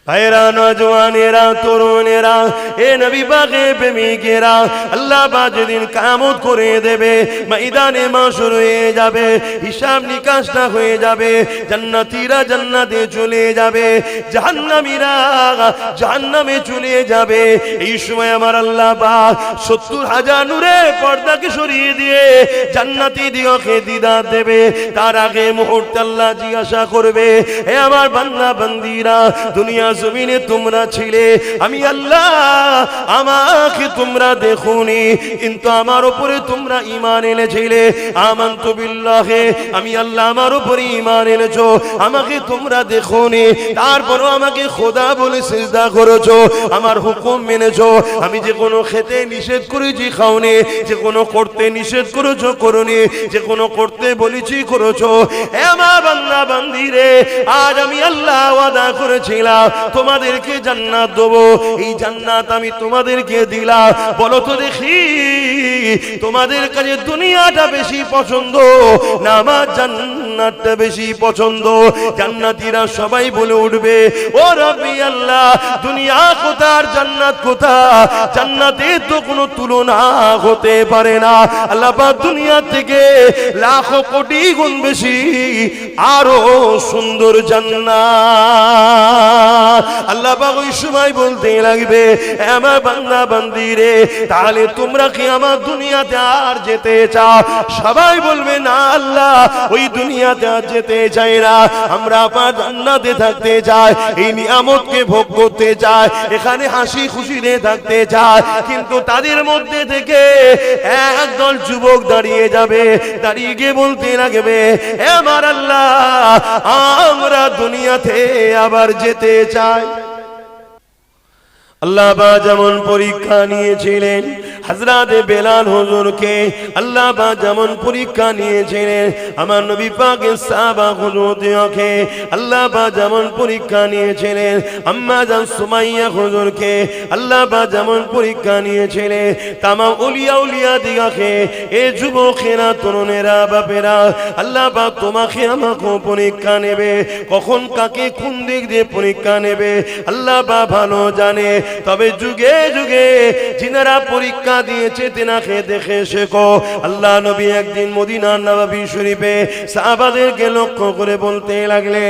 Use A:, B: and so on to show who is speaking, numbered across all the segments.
A: ভাইরা, নওজওয়ানেরা, তরুণেরা, এ নবী পাকের প্রেমিকেরা, আল্লাহ পাক যেদিন কিয়ামত করে দেবে, ময়দানে মাশর হয়ে যাবে, হিসাব নিকাশটা হয়ে যাবে, জান্নাতীরা জান্নাতে চলে যাবে, জাহান্নামীরা জাহান্নামে চলে যাবে। এই সময় আমার আল্লাহ পাক 70,000 নূরের পর্দাকে সরিয়ে দিয়ে জান্নাতীদিগকে দিদার দেবে। তার আগে মুহূর্তে আল্লাহ জিজ্ঞাসা করবে, হে আমার বান্দা বান্দীরা, দুনিয়া জমিনে তোমরা ছিলে, আমি আল্লাহ আমাকে তোমরা দেখোনি, কিন্তু আমার উপরে তোমরা ঈমান এনেছিলে। আমানতু বিল্লাহি, আমি আল্লাহ আমার উপরে ঈমান এনেছো, আমাকে তোমরা দেখোনি, তারপরও আমাকে খোদা বলে সিজদা করেছো, আমার হুকুম মেনেছো। আমি যে কোনো খেতে নিষেধ করেছি খাওনি, যে কোনো করতে নিষেধ করেছো করোনি, যে কোনো করতে বলেছি করেছো। হে আমার বান্দা বান্দীরে, আজ আমি আল্লাহ ওয়াদা করেছিলাম তোমাদেরকে জান্নাত দেবো। এই জান্নাত আমি তোমাদেরকে দিলাম। বলো তো দেখি, তোমাদের কাছে দুনিয়াটা বেশি পছন্দ না আমার জান্নাতটা বেশি পছন্দ? জান্নাতীরা সবাই বলে উঠবে, ও রব্বি আল্লাহ, দুনিয়া কোথা আর জান্নাত কোথা? জান্নাতের তো কোনো তুলনা হতে পারে না। আল্লাহ পাক দুনিয়া থেকে লাখো কোটি গুণ বেশি আরো সুন্দর জান্নাত। আল্লাহ পাক ওই সময় বলতে লাগবে, আমার বান্দা বান্দীরে, তাহলে তোমরা কি আমার দুনিয়াতে আর যেতে চাও? সবাই বলবে, না আল্লাহ, ওই দুনিয়াতে আর যেতে চাই না, আমরা আপনার জান্নাতে থাকতে চাই, এই নিয়ামতকে ভোগ করতে চাই, এখানে হাসি খুশিতে থাকতে চাই। কিন্তু তাদের মধ্যে থেকে একদল যুবক দাঁড়িয়ে যাবে, দাঁড়িয়ে গিয়ে বলতে লাগবে, আমার আল্লাহ, আমরা দুনিয়াতে আবার যেতে চাই। আল্লাহ পাক যেমন পরীক্ষা নিয়েছিলেন হযরত বেলাল হুজুরকে, আল্লাহ পাক যেমন পরীক্ষা নিয়েছিলেন আমার নবী পাকের সাহাবা হুজুরকে, আল্লাহ পাক যেমন পরীক্ষা নিয়েছিলেন আম্মা জান সুমাইয়া হুজুরকে, আল্লাহ পাক যেমন পরীক্ষা নিয়েছিলেন তামাম আউলিয়া উলিয়া দিগাকে, এ যুবকেরা, তরুণেরা, বাপেরা, আল্লাহ পাক তোমাকে আমাকে পরীক্ষা নেবে। কখন কাকে কোন দিক দিয়ে পরীক্ষা নেবে আল্লাহ পাক ভালো জানে। তবে যুগে যুগে যিনারা পরীক্ষা দিয়েছে তেনাকে দেখে শেখো। আল্লাহ নবী একদিন মদিনার নববী শরীফে সাহাবাদেরকে লক্ষ্য করে বলতে লাগলে,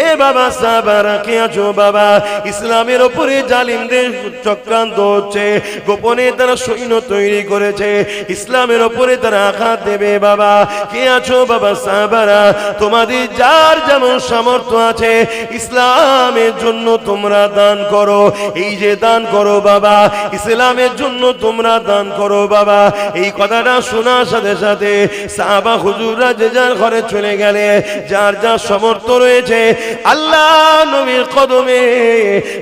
A: এ বাবা সাহাবারা, কে আছো বাবা? ইসলামের উপরে জালিমদের চক্রান্ত হচ্ছে, গোপনে তারা সৈন্য তৈরি করেছে, ইসলামের উপরে তারা আঘাত দেবে। বাবা কে আছো বাবা? সাহাবারা, তোমাদের যার যেমন সামর্থ্য আছে ইসলামের জন্য তোমরা দান করো। এই যে দান করো বাবা, ইসলামের জন্য তোমরা দান করো বাবা। এই কথাটা শোনার সাথে সাথে সাহাবা হুজুররা যে যার ঘরে চলে গেলে, যার যার সামর্থ্য রয়েছে আল্লাহ নবীর কদমে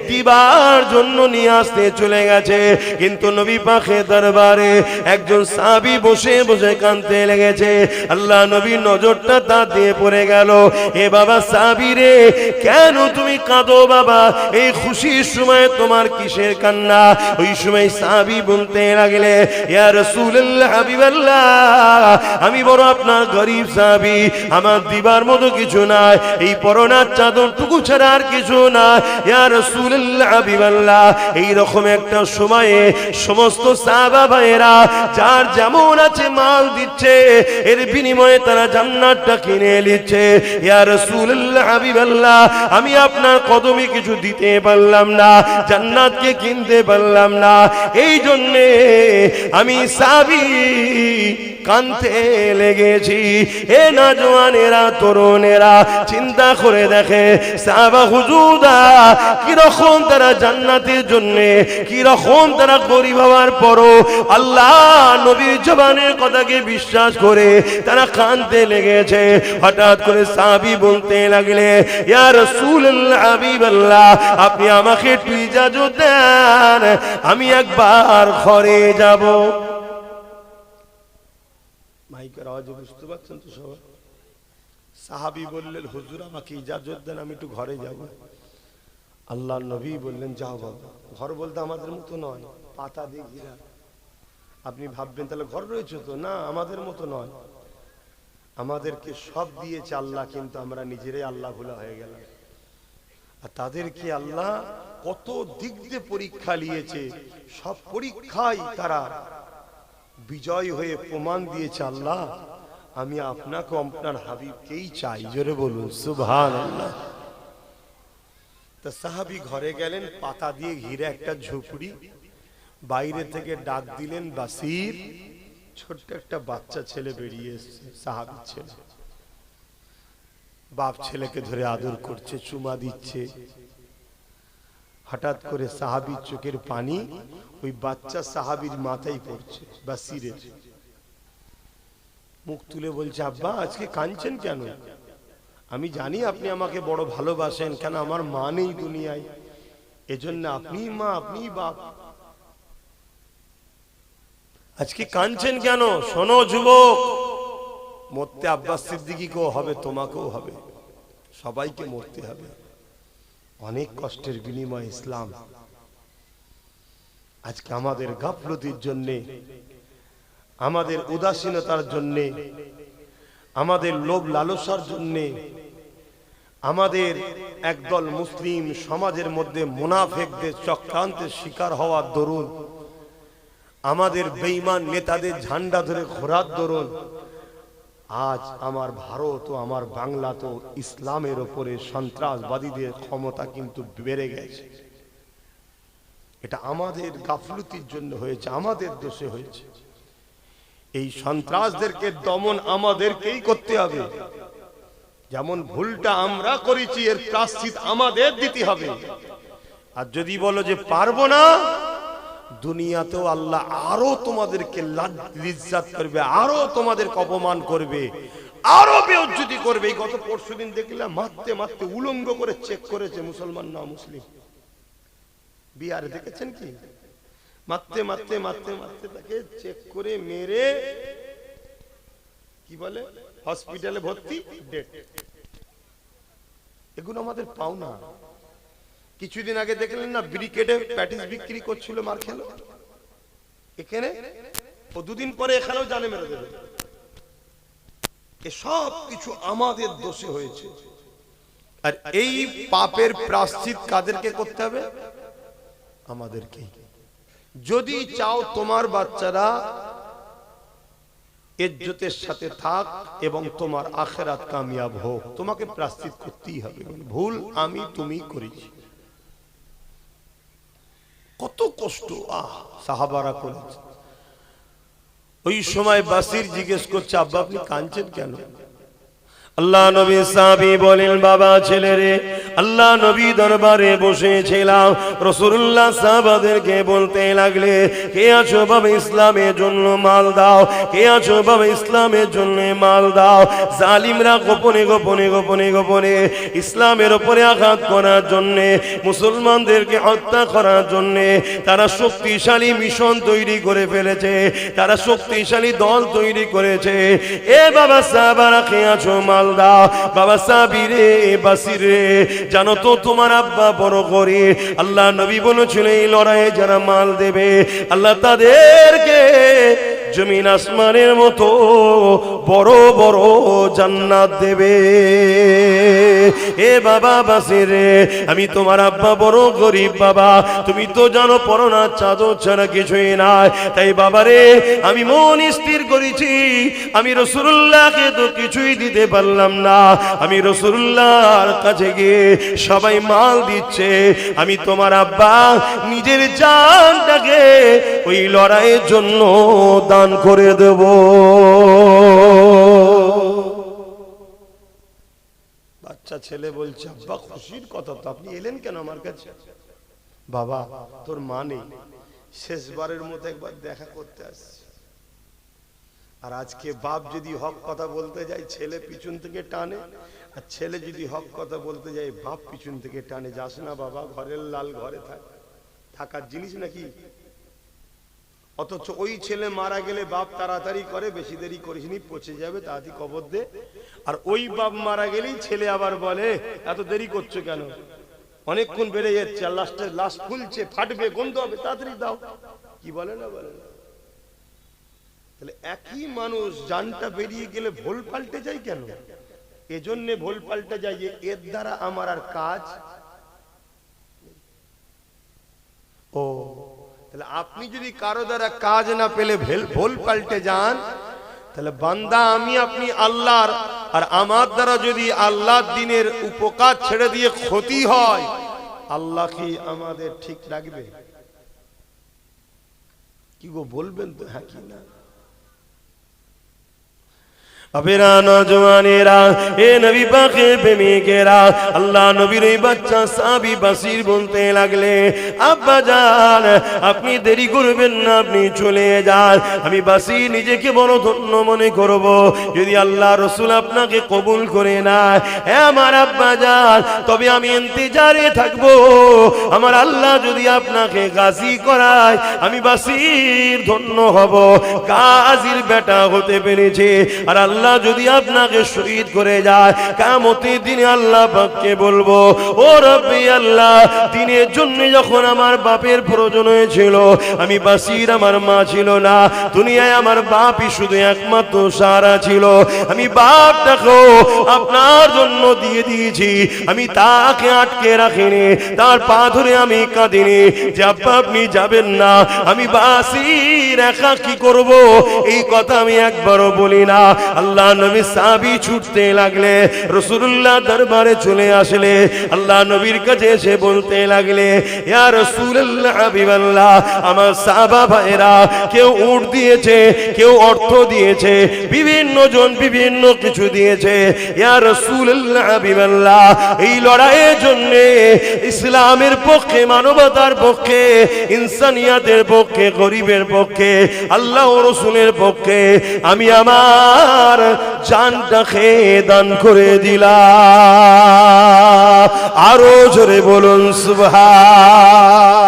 A: দিবার জন্য নিয়ে আসতে চলে গেছে। কিন্তু নবী পাকের দরবারে একজন সাহাবী বসে বসে কাঁদতে লেগেছে। আল্লাহ নবীর নজরটা তার দিয়ে পড়ে গেল। এ বাবা সাহাবী রে, কেন তুমি কাঁদো বাবা? এই খুশির সময় তোমার কিসের কান্না? ওই সময় সাহাবী বলতে লাগলে, ইয়া রাসূলুল্লাহ, হাবিবাল্লাহ, আমি বড় আপনার গরীব সাহাবী, আমার দিবার মতো কিছু নাই, এই পরনার চাদরটুকু ছাড়া আর কিছু না। ইয়া রাসূলুল্লাহ, হাবিবাল্লাহ, এই রকম একটা সময়ে সমস্ত সাহাবা ভাইয়েরা যার যেমন আছে মাল দিচ্ছে, এর বিনিময়ে তারা জান্নাতটা কিনে নিচ্ছে। ইয়া রাসূলুল্লাহ, হাবিবাল্লাহ, আমি আপনার কদমে কিছু দিতে পারলাম না, জান্নাতকে কিনতে পারলাম না, এই জন্যে আমি সাহাবী কানতে লেগেছি। এ নওজওয়ানেরা, তরুণেরা, চিন্তা করে দেখে সাহাবা হুজুররা কিরকম তারা জান্নাতের জন্য, কিরকম তারা গরিব হওয়ার পরও আল্লাহ নবীর জবানের কথাকে বিশ্বাস করে তারা কানতে লেগেছে। হঠাৎ করে সাহাবী বলতে লাগলে, ইয়া রাসূলুল্লাহ, হাবিবাল্লাহ, আপনি আমাকে একটু ইজাজত দেন, আমি একবার ঘরে যাব। মাইকের আওয়াজে বুঝতে পারছেন তো সবাই? সাহাবী বললেন, হুজুর আমাকে ইজাজত দেন, আমি একটু ঘরে যাব। আল্লাহ নবী বললেন, যাও বাবা। ঘর বলতে আমাদের মতো নয়, পাতা দিয়ে ঘেরা। আপনি ভাববেন তাহলে ঘর রয়েছে তো, না, আমাদের মতো নয়। আমাদেরকে সব দিয়েছে আল্লাহ, কিন্তু আমরা নিজেরাই আল্লাহ ভোলা হয়ে গেলাম। আর তাদেরকে আল্লাহ কত দিক দিয়ে পরীক্ষা নিয়েছে, সব পরীক্ষায় তারা বিজয় হয়ে প্রমাণ দিয়েছে, আল্লাহ আমি আপনাকে আপনার হাবিবকেই চাই। জোরে বলুন সুবহানাল্লাহ। তা সাহাবী ঘরে গেলেন, পাতা দিয়ে ঘিরে একটা ঝুপড়ি, বাইরে থেকে ডাক দিলেন বাসির। ছোট্ট একটা বাচ্চা ছেলে বেরিয়ে এসছে, সাহাবীর ছেলে। বাপ ছেলেকে ধরে আদর করছে, চুমা দিচ্ছে। হঠাৎ করে সাহাবীর চোখের পানি ওই বাচ্চা সাহাবীর মাথায় পড়ছে। বাসিরের মুখ তুলে বলছে, আব্বা আজকে কাঁদছেন কেন? আমি জানি আপনি আমাকে বড় ভালোবাসেন, কেন আমার মা নেই দুনিয়ায়, এজন্য আপনি মা আপনি বাপ, আজকে কাঁদছেন কেন? শোনো যুবক, মরতে আব্বাস সিদ্দিকীকেও হবে, তোমাকেও হবে, সবাইকে মরতে হবে। অনেক কষ্টের বিনিময়ে ইসলাম। আজকে আমাদের গাফলতির জন্যে, আমাদের উদাসীনতার জন্যে, আমাদের লোভ লালসার জন্যে, আমাদের একদল মুসলিম সমাজের মধ্যে মুনাফিকদের চক্রান্তের শিকার হওয়ার দরুন, আমাদের বেঈমান নেতাদের ঝান্ডা ধরে ঘোরার দরুন আজ আমার ভারত ও আমার বাংলা তো ইসলামের উপরে সন্ত্রাসবাদীদের ক্ষমতা কিন্তু বেড়ে গেছে। এটা আমাদের গাফলতির জন্য হয়েছে, আমাদের দোষে হয়েছে। এই সন্ত্রাসদেরকে দমন আমাদেরকেই করতে হবে। যেমন ভুলটা আমরা করেছি, এর প্রায়শ্চিত আমাদের দিতে হবে। আর যদি বলো যে পারবো না, দুনিয়াতেও আল্লাহ আরো তোমাদেরকে লিজ্জাত করবে, আরো তোমাদেরকে অপমান করবে, আরো বেইজ্জতি করবে। এই গত পরশুদিন দেখলাম মারতে মারতে উলঙ্গ করে চেক করেছে মুসলমান না মুসলিম। বিহারে দেখেছেন কি? মারতে মারতে মারতে মারতে তাকে চেক করে মেরে কি বলে হসপিটালে ভর্তি, ডেট। এগুলো আমাদের পাওনা। কিছুদিন আগে দেখলেন না, ব্রিকেটে প্যাটিস বিক্রি করছিল, মার খেলো এখানে, ও দুদিন পরে এখানেও জানে মেরে দেবে। সব কিছু আমাদের দোষে হয়েছে। আর এই পাপের প্রায়শ্চিত কাদেরকে করতে হবে? আমাদেরকেই। যদি চাও তোমার বাচ্চারা ইজ্জতের সাথে থাক এবং তোমার আখিরাত কামিয়াব হোক, তোমাকে প্রায়শ্চিত করতেই হবে। ভুল আমি তুমি করেছি, কত কষ্ট সাহাবারা করেছে। ওই সময় বাসির জিজ্ঞেস করছে, আব্বা আপনি কাঁদছেন কেন? আল্লাহ নবী সাহাবী বলেন, বাবা ছেলে রে, আল্লাহ নবী দরবারে বসেছিলাম, রাসূলুল্লাহ সাহাবাদেরকে বলতে লাগলে, কে আছো বাবা ইসলামের জন্য মাল দাও, কে আছো বাবা ইসলামের জন্য মাল দাও। জালিমরা গোপনে গোপনে গোপনে গোপনে ইসলামের উপরে আঘাত করার জন্য, মুসলমানদেরকে হত্যা করার জন্য তারা শক্তিশালী মিশন তৈরি করে ফেলেছে, তারা শক্তিশালী দল তৈরি করেছে। এ বাবা সাহাবারা কে আছো মাল দাও। বাবা সাবিরে বাসিরে, জানো তো তোমার আব্বা বড় করে। আল্লাহ নবী বলেছিল, এই লড়াইয়ে যারা মাল দেবে আল্লাহ তাদেরকে জমিন আসমানের মতো বড় বড় জান্নাত দেবে। এ বাবা বাসিরে, আমি তোমার আব্বা বড় গরিব বাবা, তুমি তো জানো পরনা চাদর ছাড়া কিছুই নাই। তাই বাবারে আমি মন স্থির করেছি, আমি রাসূলুল্লাহকে তো কিছুই দিতে পারলাম না, আমি রাসূলুল্লাহর কাছে গিয়ে সবাই মাল দিচ্ছে, আমি তোমার আব্বা নিজের জানটাকে ওই লড়াইয়ের জন্য দান করে দেব। বাচ্চা ছেলে বলছে, আব্বা খুশির কথা তো, আপনি এলেন কেন আমার কাছে? বাবা তোর মা নেই, শেষবারের মতো একবার দেখা করতে আসছে। আর আজকে বাপ যদি হক কথা বলতে যায় ছেলে পিছন থেকে টানে, আর ছেলে যদি হক কথা বলতে যায় বাপ পিছন থেকে টানে, যাস না বাবা, ঘরের লাল ঘরে থাকার জিনিস নাকি। অথচ ওই ছেলে মারা গেলে বাপ তাড়াতাড়ি করে, বেশি দেরি করিসনি, পচে যাবে, তাড়াতাড়ি কবর দে। আর ওই বাপ মারা গেলেই ছেলে আবার বলে, এত দেরি করছো কেন, অনেকক্ষণ বেড়ে যাচ্ছে, আর লাস্টে লাশ ফুলছে, ফাটবে, গন্ধ হবে, তাড়াতাড়ি দাও। কি বলে না বলে না? তাহলে একই মানুষ জানটা বেরিয়ে গেলে ভুল পাল্টে যায় কেন? এজন্য ভুল পাল্টে যায় যে এর দ্বারা আমার আর কাজ। তাহলে আপনি যদি কারো দ্বারা কাজ না পেলে ভুল পাল্টে যান, তাহলে বান্দা আমি আপনি আল্লাহর, আর আমার দ্বারা যদি আল্লাহর দ্বীনের উপকার ছেড়ে দিয়ে ক্ষতি হয়, আল্লাহ কি আমাদের ঠিক রাখবে? কি গো বলবেন তো হ্যাঁ কি না? আবেরা নওজওয়ানেরা, এ নবী পাকের প্রেমিকেরা, আল্লাহ নবীর এই বাচ্চা সাহাবী বাসির বলতে লাগলে, আব্বা জান আপনি দেরি করবেন না, আপনি চলে যান। আমি বাসি নিজেকে বড় ধন্য মনে করব যদি আল্লাহ রাসূল আপনাকে কবুল করে নেয়। হে আমার আব্বা জান, তবে আমি ইন্তজারে থাকবো। আমার আল্লাহ যদি আপনাকে গাজী করায়, আমি বাসির ধন্য হব, গাজীর বেটা হতে পেরেছে। আর আল্লাহ যদি আপনাকে শহীদ করে যায়, কিয়ামতের দিনে আল্লাহ পাককে বলবো, ও রব্বি আল্লাহ, দিনের জন্য যখন আমার বাপের প্রয়োজন হয়েছিল, আমি বাসির আমার মা ছিল না, দুনিয়ায় আমার বাপই শুধু একমাত্র সাহারা ছিল। আমি বাপটাকে আপনার জন্য দিয়ে দিয়েছি, আমি তাকে আটকে রাখিনি, তার পা ধরে আমি কাঁদিনি যে আব্বা আপনি যাবেন না, আমি বাসির একা কি করব, এই কথা আমি একবারও বলি না। আল্লাহ নবী সাহাবী ছুটতে লাগলে, রাসূলুল্লাহ দরবারে চলে আসলে, আল্লাহ নবীর কাছে এসে বলতে লাগলে, ইয়া রাসূলুল্লাহ হাবিবাল্লাহ, আমার সাহাবা ভাইরা কেউ উট দিয়েছে, কেউ অর্থ দিয়েছে, বিভিন্ন জন বিভিন্ন কিছু দিয়েছে। ইয়া রাসূলুল্লাহ হাবিবাল্লাহ, এই লড়াইয়ের জন্য ইসলামের পক্ষে, মানবতার পক্ষে, ইনসানিয়াতের পক্ষে, গরিবের পক্ষে, আল্লাহ ও রাসূলের পক্ষে আমি আমার জানটাকে দান করে দিলাম। আরো জোরে বলুন সুবহান।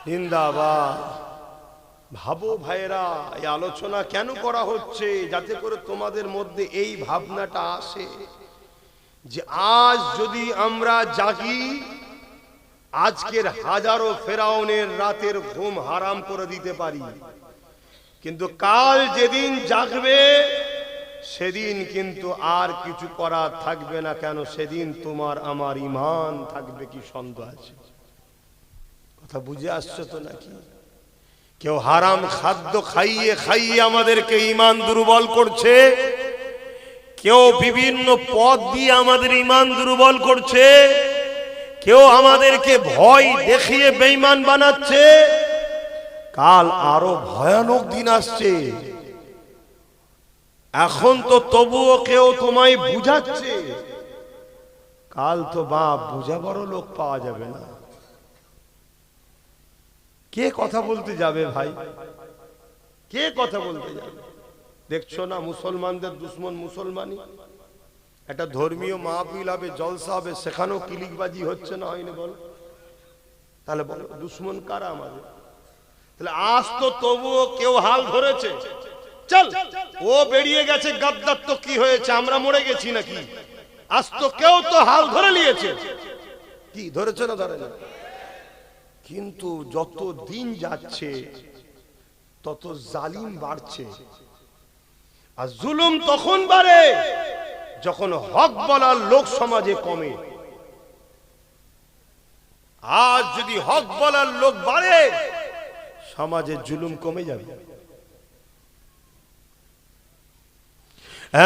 A: জিন্দাবাদ। ভাবো ভাইরা, এই আলোচনা কেন করা হচ্ছে? যাতে করে তোমাদের মধ্যে এই ভাবনাটা আসে যে আজ যদি আমরা জাগি, আজকের হাজারো ফেরাউনের রাতের ঘুম হারাম করে দিতে পারি, কিন্তু কাল যেদিন জাগবে সেদিন কিন্তু আর কিছু করার থাকবে না। কেন? সেদিন তোমার আমার ঈমান থাকবে, কি সন্দেহ আছে? কথা বুঝে আসছো তো নাকি? কেউ হারাম খাদ্য খাইয়ে খাইয়ে আমাদেরকে ঈমান দুর্বল করছে, কেউ বিভিন্ন পথ দিয়ে আমাদের ঈমান দুর্বল করছে, কেউ আমাদেরকে ভয় দেখিয়ে বেঈমান বানাচ্ছে। কাল আরো ভয়ানক দিন আসছে। এখন তো তবুও কেউ তোমায় বুঝাচ্ছে, কাল তো বাপ বুঝাবারও লোক পাওয়া যাবে না। কে কথা বলতে যাবে ভাই? কে কথা বলতে যাবে? দেখছো না মুসলমানদের দুশ্মন মুসলমানই। একটা ধর্মীয় মাহফিল হবে, জলসা হবে, সেখানেও কিলিকবাজি হচ্ছে না, হয়নি? বল তাহলে বলো দুশ্মন কারা আমাদের? তাহলে আজ তো তবুও কেউ হাল ধরেছে, চল ও বেরিয়ে গেছে গাদ্দার, তো কি হয়েছে, আমরা মরে গেছি নাকি? আজ তো কেউ তো হাল ধরে নিয়েছে। কি ধরেছে না? ধরে না। কিন্তু যত দিন যাচ্ছে তত জালিম বাড়ছে, আর জুলুম তখন বাড়ে যখন হক বলার লোক সমাজে কমে। আজ যদি হক বলার লোক বাড়ে, সমাজে জুলুম কমে যাবে।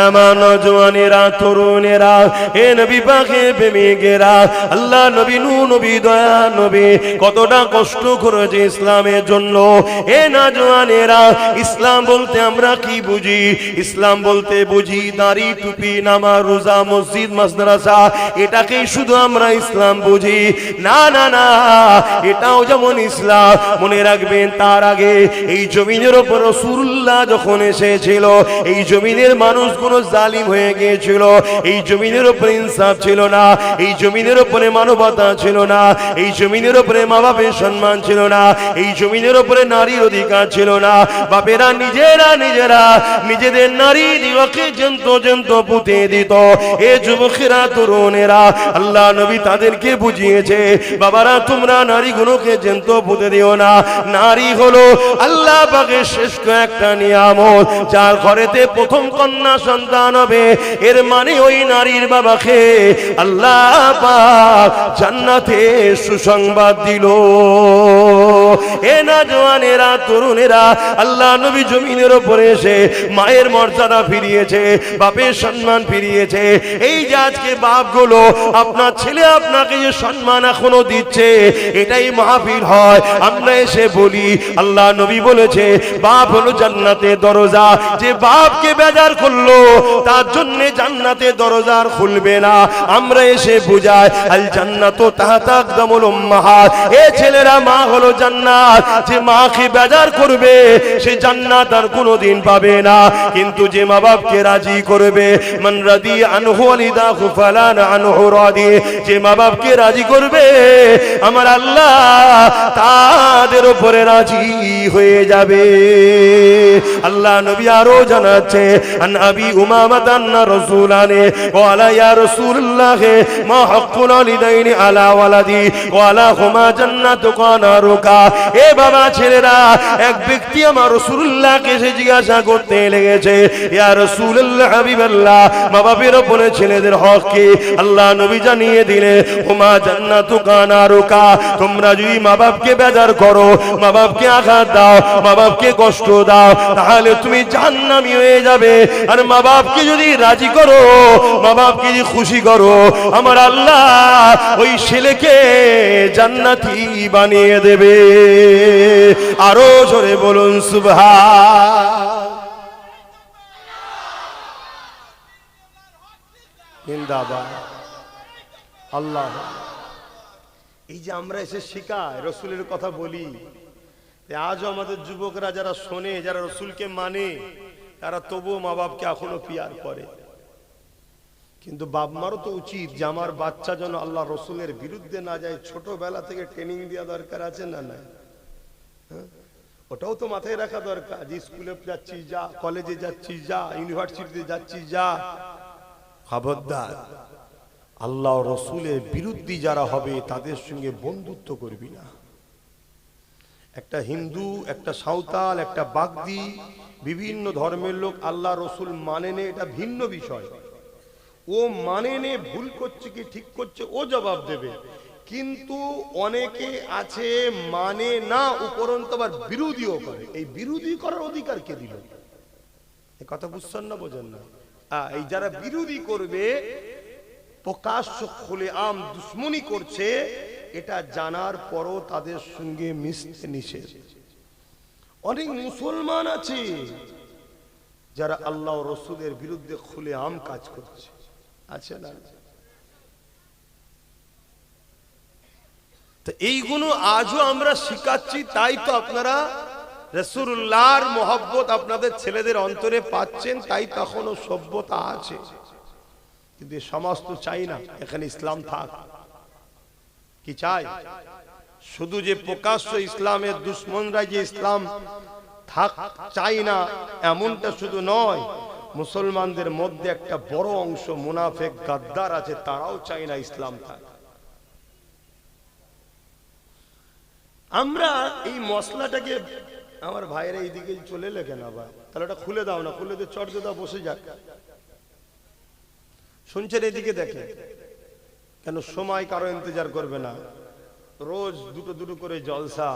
A: আমার নওজওয়ানেরা, তরুণেরা, এ নবী পাকের প্রেমিকেরা, আল্লাহ নবী, নূহ নবী, দয়া নবী কতটা কষ্ট করেছে ইসলামের জন্য। এ নওজওয়ানেরা, ইসলাম বলতে আমরা কি বুঝি? ইসলাম বলতে বুঝি দাড়ি, টুপি, নামাজ, রোজা, মসজিদ, মাদ্রাসা, এটাকেই শুধু আমরা ইসলাম বুঝি। না না না, এটাও যেমন ইসলাম, মনে রাখবেন তার আগে এই জমিনের উপর রাসূলুল্লাহ যখন এসেছিল, এই জমিনের মানুষ কোন জালিম হয়ে গিয়েছিল, এই জমিনের উপরে ইনসাফ ছিল না, এই জমিনের উপরে মানবতা ছিল না, এই জমিনের উপরে মা বাপের সম্মান ছিল না, এই জমিনের উপরে নারীর অধিকার ছিল না। বাপেরা নিজেরা নিজেদের নারী দিবকে জন্ত পুঁতে দিত। এ যুবকেরা, তরুণেরা, আল্লাহ নবী তাদেরকে বুঝিয়েছে, বাবারা তোমরা নারীগুলোকে জন্ত পুঁতে দিও না। নারী হলো আল্লাহ পাকের শ্রেষ্ঠ একটা নিয়ামত, যার ঘরেতে প্রথম কন্যা সন্তান হবে, এর মানে ওই নারীর বাবাকে আল্লাহ পাক জান্নাতে সুসংবাদ দিল। এ নওজওয়ানেরা, তরুণেরা, আল্লাহ নবী জমিনের উপরে এসে মায়ের মর্যাদা ফিরিয়েছে, বাপের সম্মান ফিরিয়েছে। এই যে আজকে বাপগুলো আপনার ছেলে আপনাকে যে সম্মান এখনো দিচ্ছে, এটাই মাহফিল হয়। আমরা এসে বলি আল্লাহ নবী বলেছে বাপ হলো জান্নাতের দরজা, যে বাপকে বেজার করলো তার জন্য জান্নাতের দরজা আর খুলবে না। আমরা এসে বুঝাই আল জান্নাতু তাহতা আকদামুল উম্মাহাত, এ ছেলেরা মা হলো জান্নাত, যে মাকে বেজার করবে সে জান্নাত আর কোনোদিন পাবে না। কিন্তু যে মা বাপকে রাজি করবে, মান রাদি আনহু ওয়ালিদাহু ফালান আনহু রাদি, যে মা বাপকে রাজি করবে আমার আল্লাহ তাদের উপরে রাজি হয়ে যাবে। আল্লাহ নবী আরো জানাচ্ছে আন আবি উমামা আন্না রাসূলানে ওয়ালা ইয়া রাসূলুল্লাহ মা হাক্কুল ওয়ালিদাইনি আলা ওয়ালাদি ওয়ালা হুমা জান্নাতু কানারুকা। এ বাবা ছেলেরা, এক ব্যক্তি আমার রাসূলুল্লাহকে এসে জিজ্ঞাসা করতে লেগেছে, ইয়া রাসূলুল্লাহ হাবিবাল্লাহ, মা বাবার উপরে ছেলেদের হক কি? আল্লাহ নবী জানিয়ে দিলে হুমা জান্নাতু কানারুকা, তোমরা যদি মা বাপকে বেজার করো, মা বাপকে আঘাত দাও, মা বাপকে কষ্ট দাও, তাহলে তুমি জাহান্নামী হয়ে যাবে। আর মা বাপকে যদি রাজি করো, মা বাপকে যদি খুশি করো, আমার আল্লাহ ওই ছেলেকে জান্নাতি বানিয়ে দেবে। আরো জোরে বলুন সুবহান। জিন্দাবাদ আল্লাহ। এই যে আমরা এসে শিখাই, রসুলের কথা বলি, আজও আমাদের যুবকরা যারা শোনে, যারা রসুলকে মানে, তারা তবুও মা বাপকে এখনো পিয়ার করে। কিন্তু বাপ মারও তো উচিত যে আমার বাচ্চা যেন আল্লাহ রসুলের বিরুদ্ধে না যায়, ছোটবেলা থেকে ট্রেনিং দেওয়া দরকার আছে না? না, ওটাও তো মাথায় রাখা দরকার যে স্কুলে যাচ্ছিস যা, কলেজে যাচ্ছিস যা, ইউনিভার্সিটিতে যাচ্ছিস যা, খবরদার আল্লাহ রসুলের বিরুদ্ধে যারা হবে তাদের সঙ্গে বন্ধুত্ব করবি না। একটা হিন্দু, একটা সাঁওতাল, একটা বাগদি, বিভিন্ন ধর্মের লোক আল্লাহ রসুল মানে নে, এটা ভিন্ন বিষয়। ও মানে নে, ভুল করছে কি ঠিক করছে ও জবাব দেবে। কিন্তু অনেকে আছে মানে না, উপরন্তু আবার বিরোধীও করে। এই বিরোধী করার অধিকার কে দিল? এই কথা বুঝছেন না, বোঝেন না? এই যারা বিরোধী করবে, প্রকাশ্য খুলে আম দুশ্মনী করছে, এটা জানার পরও তাদের সঙ্গে মিশতে নিষেধ। অনেক মুসলমান আছে যারা আল্লাহ রসুলের বিরুদ্ধে খুলে আম কাজ করছে, আছে না? তো এইগুলো আজও আমরা শিখাচ্ছি, তাই তো আপনারা রাসূলুল্লাহর মহব্বত আপনাদের ছেলেদের অন্তরে পাচ্ছেন, তাই তখনও সভ্যতা আছে। কিন্তু সমাজ তো চাই না এখানে ইসলাম থাক। কি চাই? শুধু যে প্রকাশ্য ইসলামের দুশ্মনরা যে ইসলাম থাক চাই না এমনটা শুধু নয়, মুসলমানদের মধ্যে একটা বড় অংশ মুনাফিক গাদ্দার আছে, তারাও চাই না ইসলাম থাক। আমরা এই মশলাটাকে, আমার ভাইয়েরা এইদিকে চলে এলে কেন আবার? তাহলে ওটা খুলে দাও না, খুলে দিয়ে চট দিয়ে দাও, বসে যাক। শুনছেন? এদিকে দেখে কেন? সময় কারো ইন্তজার করবে না, রোজ দুটো দুটো করে জলসা,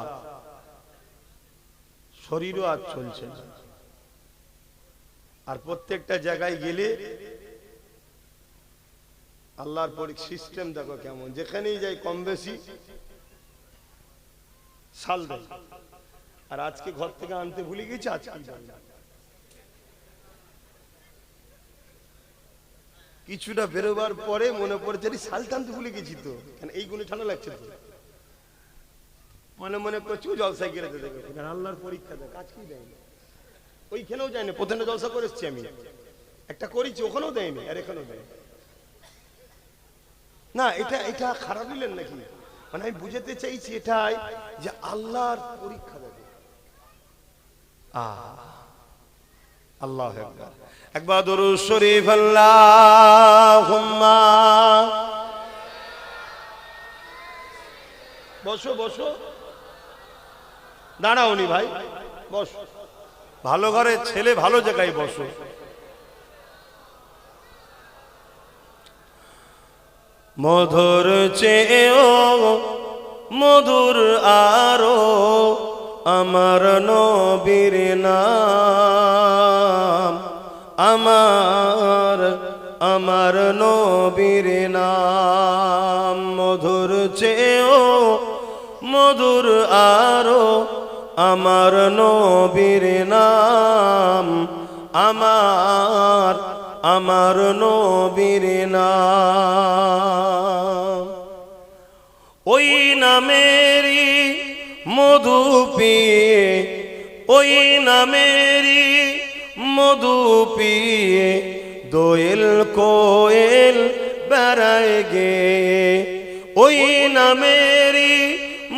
A: শরীরও আজ চলছে না। আর প্রত্যেকটা জায়গায় গেলে আল্লাহর সিস্টেম দেখো কেমন, যেখানেই যাই কম বেশি সাল দেয়। আর আজকে ঘর থেকে আনতে ভুলে গেছি, আজকে কিছুটা বেরোবার পরে মনে পড়েছে সাল টানতে ভুলে গেছি তো, কেন এইগুলো ঠান্ডা লাগছে তো, মনে মনে করছি জলসা গিয়ে দেখো আল্লাহর পরীক্ষা দেয়, কাজ কি দেয়নি। ওইখানেও যায়নি, প্রথমে জলসা করে এসছি আমি, একটা করেছি ওখানেও দেয়নি, আর এখানেও দেয়নি। না, এটা এটা খারাপ নিলেন নাকি? মানে আমি বুঝাতে চাইছি এটাই যে আল্লাহর পরীক্ষা দেবে। আল্লাহু আকবার। একবার দরুদ শরীফ আল্লাহুম্মা। বসো বসো, দাঁড়াওনি ভাই, বসো। ভালো ঘরে ছেলে, ভালো জায়গায় বসো। মধুর চেয়েও মধুর আরো আমার নবীর নাম, আমার নবীর নাম। মধুর চেয়েও মধুর আরো আমার নবীর নাম, আমার নবীর নাম। ওই নামেরই মধু পিয়ে, ওই নামেরই মধু পিয়ে দোয়েল কোয়েল বেড়ায় গে। ওই নামেরই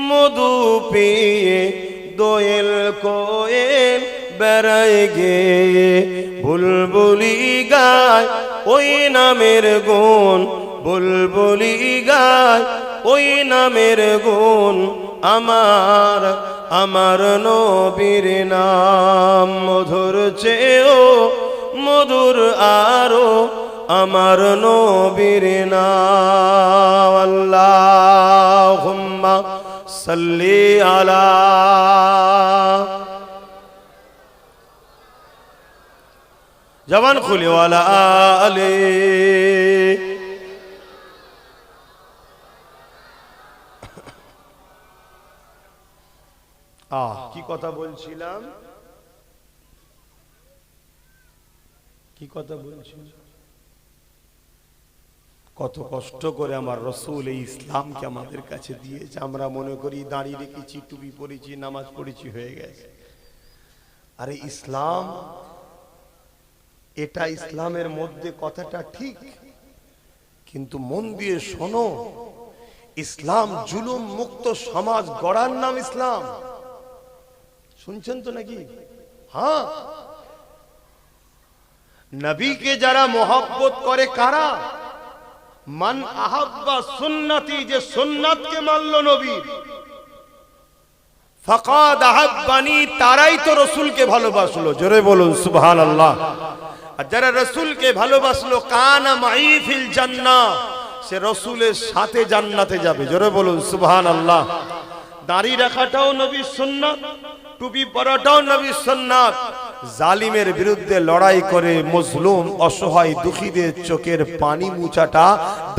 A: মধু পিয়ে দোয়েল কোয়েল বেড়ায় গে। বুলবুলি গায় ওই নামের গুণ, বুলবুলি গায় ওই নামের গুণ, আমার নবীর নাম। মধুর চেয়েও মধুর আরো আমার নবীর নাম। আল্লাহুম্মা সাল্লি আলা জবান খুলে ওয়ালা আলে। কি কথা বলছিলাম, কি কথা বলছিলাম? কত কষ্ট করে আমার রসুল এই ইসলামকে আমাদের কাছে দিয়েছে। আমরা মনে করি দাঁড়িয়ে রেখেছি, টুপি পরেছি, নামাজ পড়েছি, হয়ে গেছে। আরে ইসলাম এটা, ইসলামের মধ্যে কথাটা ঠিক, কিন্তু মন দিয়ে শোনো, ইসলাম জুলুম মুক্ত সমাজ গড়ার নাম ইসলাম। শুনছেন তো নাকি? হ্যাঁ, নবীকে যারা মোহাব্বত করে কারা? মান আহাব্বা সুন্নতি, যে সুন্নাতকে মানল নবীর, ফাকাদ আহাব্বানি, তারাই তো রাসূলকে ভালোবাসলো। জোরে বলুন সুবহানাল্লাহ। আর যারা রাসূলকে ভালোবাসলো, কানা মাই ফিল জান্নাহ, সে রাসূলের সাথে জান্নাতে যাবে। জোরে বলুন সুবহানাল্লাহ। দাড়ি রাখাটাও নবীর সুন্নাত, টুপি পরাটাও নবীর সুন্নাত। জালিমের বিরুদ্ধে লড়াই করে মজলুম অসহায় দুঃখীদের চোখের পানি মুছাটা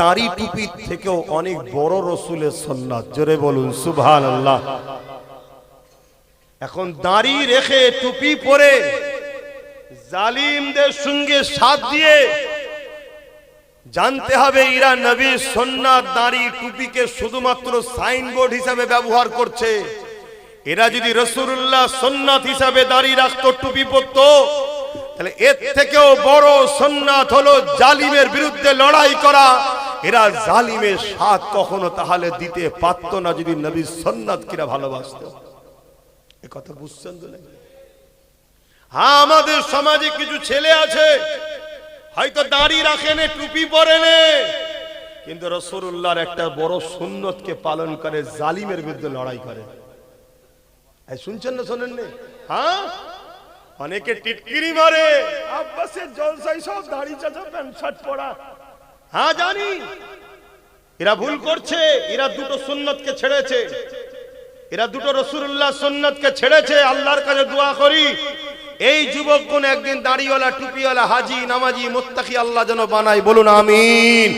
A: দাড়ি টুপির থেকেও অনেক বড় রাসূলের সুন্নাত। জোরে বলুন সুবহানাল্লাহ। এখন দাড়ি রেখে টুপি পরে জালিমদের সঙ্গে সাথ দিয়ে জানতে হবে এরা নবীর সুন্নাত দাড়ি টুপিকে শুধুমাত্র সাইনবোর্ড হিসাবে ব্যবহার করছে। এরা যদি রাসূলুল্লাহ সুন্নাত হিসাবে দাড়ি রাখতো, টুপি পরতো, তাহলে এর থেকেও বড় সুন্নাত হলো জালিমের বিরুদ্ধে লড়াই করা। এরা জালিমের সাথ কখনো তাহলে দিতে পারতো না যদি নবীর সুন্নাতকে ভালোবাসতো। এই কথা বুঝছেন তো নাকি? হ্যাঁ, আমাদের সমাজে কিছু ছেলে আছে হয়তো দাড়ি রাখেনে, টুপি পরেনে, কিন্তু রাসূলুল্লাহর একটা বড় সুন্নতকে পালন করে, জালিমের বিরুদ্ধে লড়াই করে। শুনছেন না শোনেন না? হ্যাঁ, অনেকে টিটকিরি মারে, আব্বাসের জলসাই সব দাড়ি চাচা প্যান্ট শার্ট পরা। হ্যাঁ জানি, এরা ভুল করছে। এরা দুটো সুন্নতকে ছেড়েছে, এরা দুটো রাসূলুল্লাহ সুন্নতকে ছেড়েছে। আল্লাহর কাছে দোয়া করি এই যুবকগণ একদিন দাড়িওয়ালা, টুপিওয়ালা, হাজি, নামাজি, মুত্তাকি আল্লাহ যেন বানায়। বলুন আমিন।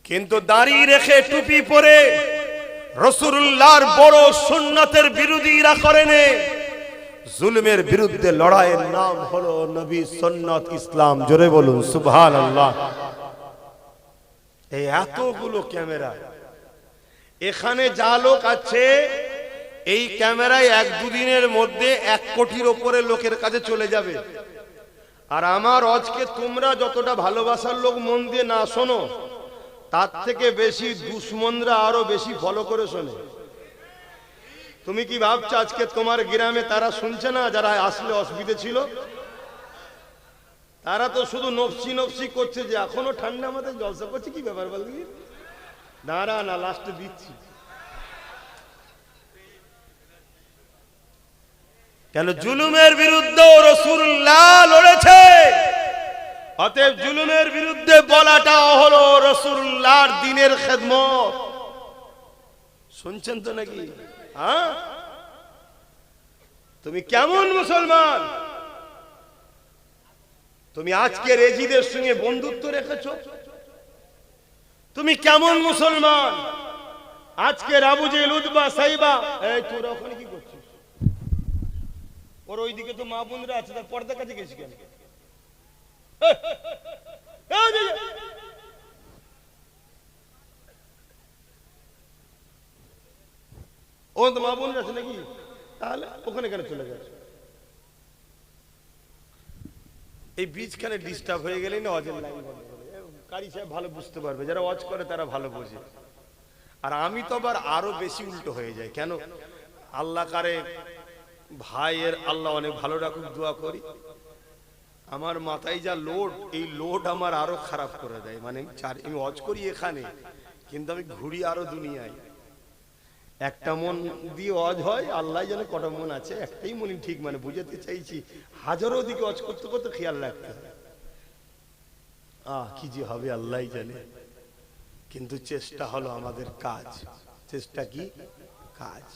A: কিন্তু দাড়ি রেখে টুপি পরে রাসূলুল্লাহর বড় সুন্নতের বিরোধীরা করেনে। জুলমের বিরুদ্ধে লড়াইয়ের নাম হলো নবী সুন্নাত, ইসলাম। জোরে বলুন সুবহানাল্লাহ। এই এতগুলো ক্যামেরা, এখানে যা লোক আছে, এই ক্যামেরায় এক দুদিনের মধ্যে 1 কোটির উপরে লোকের কাছে চলে যাবে। আর আমার আজকে তোমরা যতটা ভালোবাসার লোক মন দিয়ে না শোনো, তার থেকে বেশি দুশমনরা আরো বেশি ফলো করে শোনে। তুমি কি ভাবছো আজকে তোমার গ্রামে তারা শুনছে না? যারা আসলে অসুবিধে ছিল, তারা তো শুধু নফসি নফসি করছে যে এখনো ঠান্ডা মাথায় জলসা করছে। কি ব্যাপার বলবি? দাঁড়া না, লাস্টে দিচ্ছি। কেন? জুলুমের বিরুদ্ধে রাসূলুল্লাহ লড়েছে। অতএব জুলুমের বিরুদ্ধে বলাটা হলো রাসূলুল্লাহর দ্বীনের খেদমত। শুনছেন তো নাকি? হ্যাঁ, তুমি কেমন মুসলমান? তুমি আজকে রেজিদের সঙ্গে বন্ধুত্ব রেখেছো? তুমি কেমন মুসলমান? আজকে আবু জেহেল, উতবা, সাইবা, এই তোরা ওখানে কি করছিস? ওর ওইদিকে তো মা বোনরা আছে, তার পর্দার কাছে গেছিস কেন? ও তো মা বোনরা আছে নাকি? তাহলে ওখানে কেন চলে যাচ্ছে? এই বীজখানে ডিস্টার্ব হয়ে গেলেই না অজের লাইন বন্ধ করে। কারি সাহেব ভালো বুঝতে পারবে, যারা ওয়াজ করে তারা ভালো বোঝে। আর আমি তো আবার আরো বেশি উল্টো হয়ে যায়। কেন? আল্লাহ কারে ভাইয়ের আল্লাহ অনেক ভালো রাখুক, দোয়া করি। আমার মাথায় যা লোড, এই লোড আমার আরো খারাপ করে দেয়। মানে আমি ওয়াজ করি এখানে, কিন্তু আমি ঘুরি আরো দুনিয়ায়। একটা মন দিয়ে ওয়াজ হয়, আল্লাহ জানে কটা মন আছে, একটাই মনই ঠিক। মানে বুঝাতে চাইছি, হাজারো দিকে ওয়াজ করতে করতে খেয়াল রাখতে হয়। কি যে হবে আল্লাহ জানে। কিন্তু চেষ্টা হলো আমাদের কাজ। চেষ্টা কি? কাজ।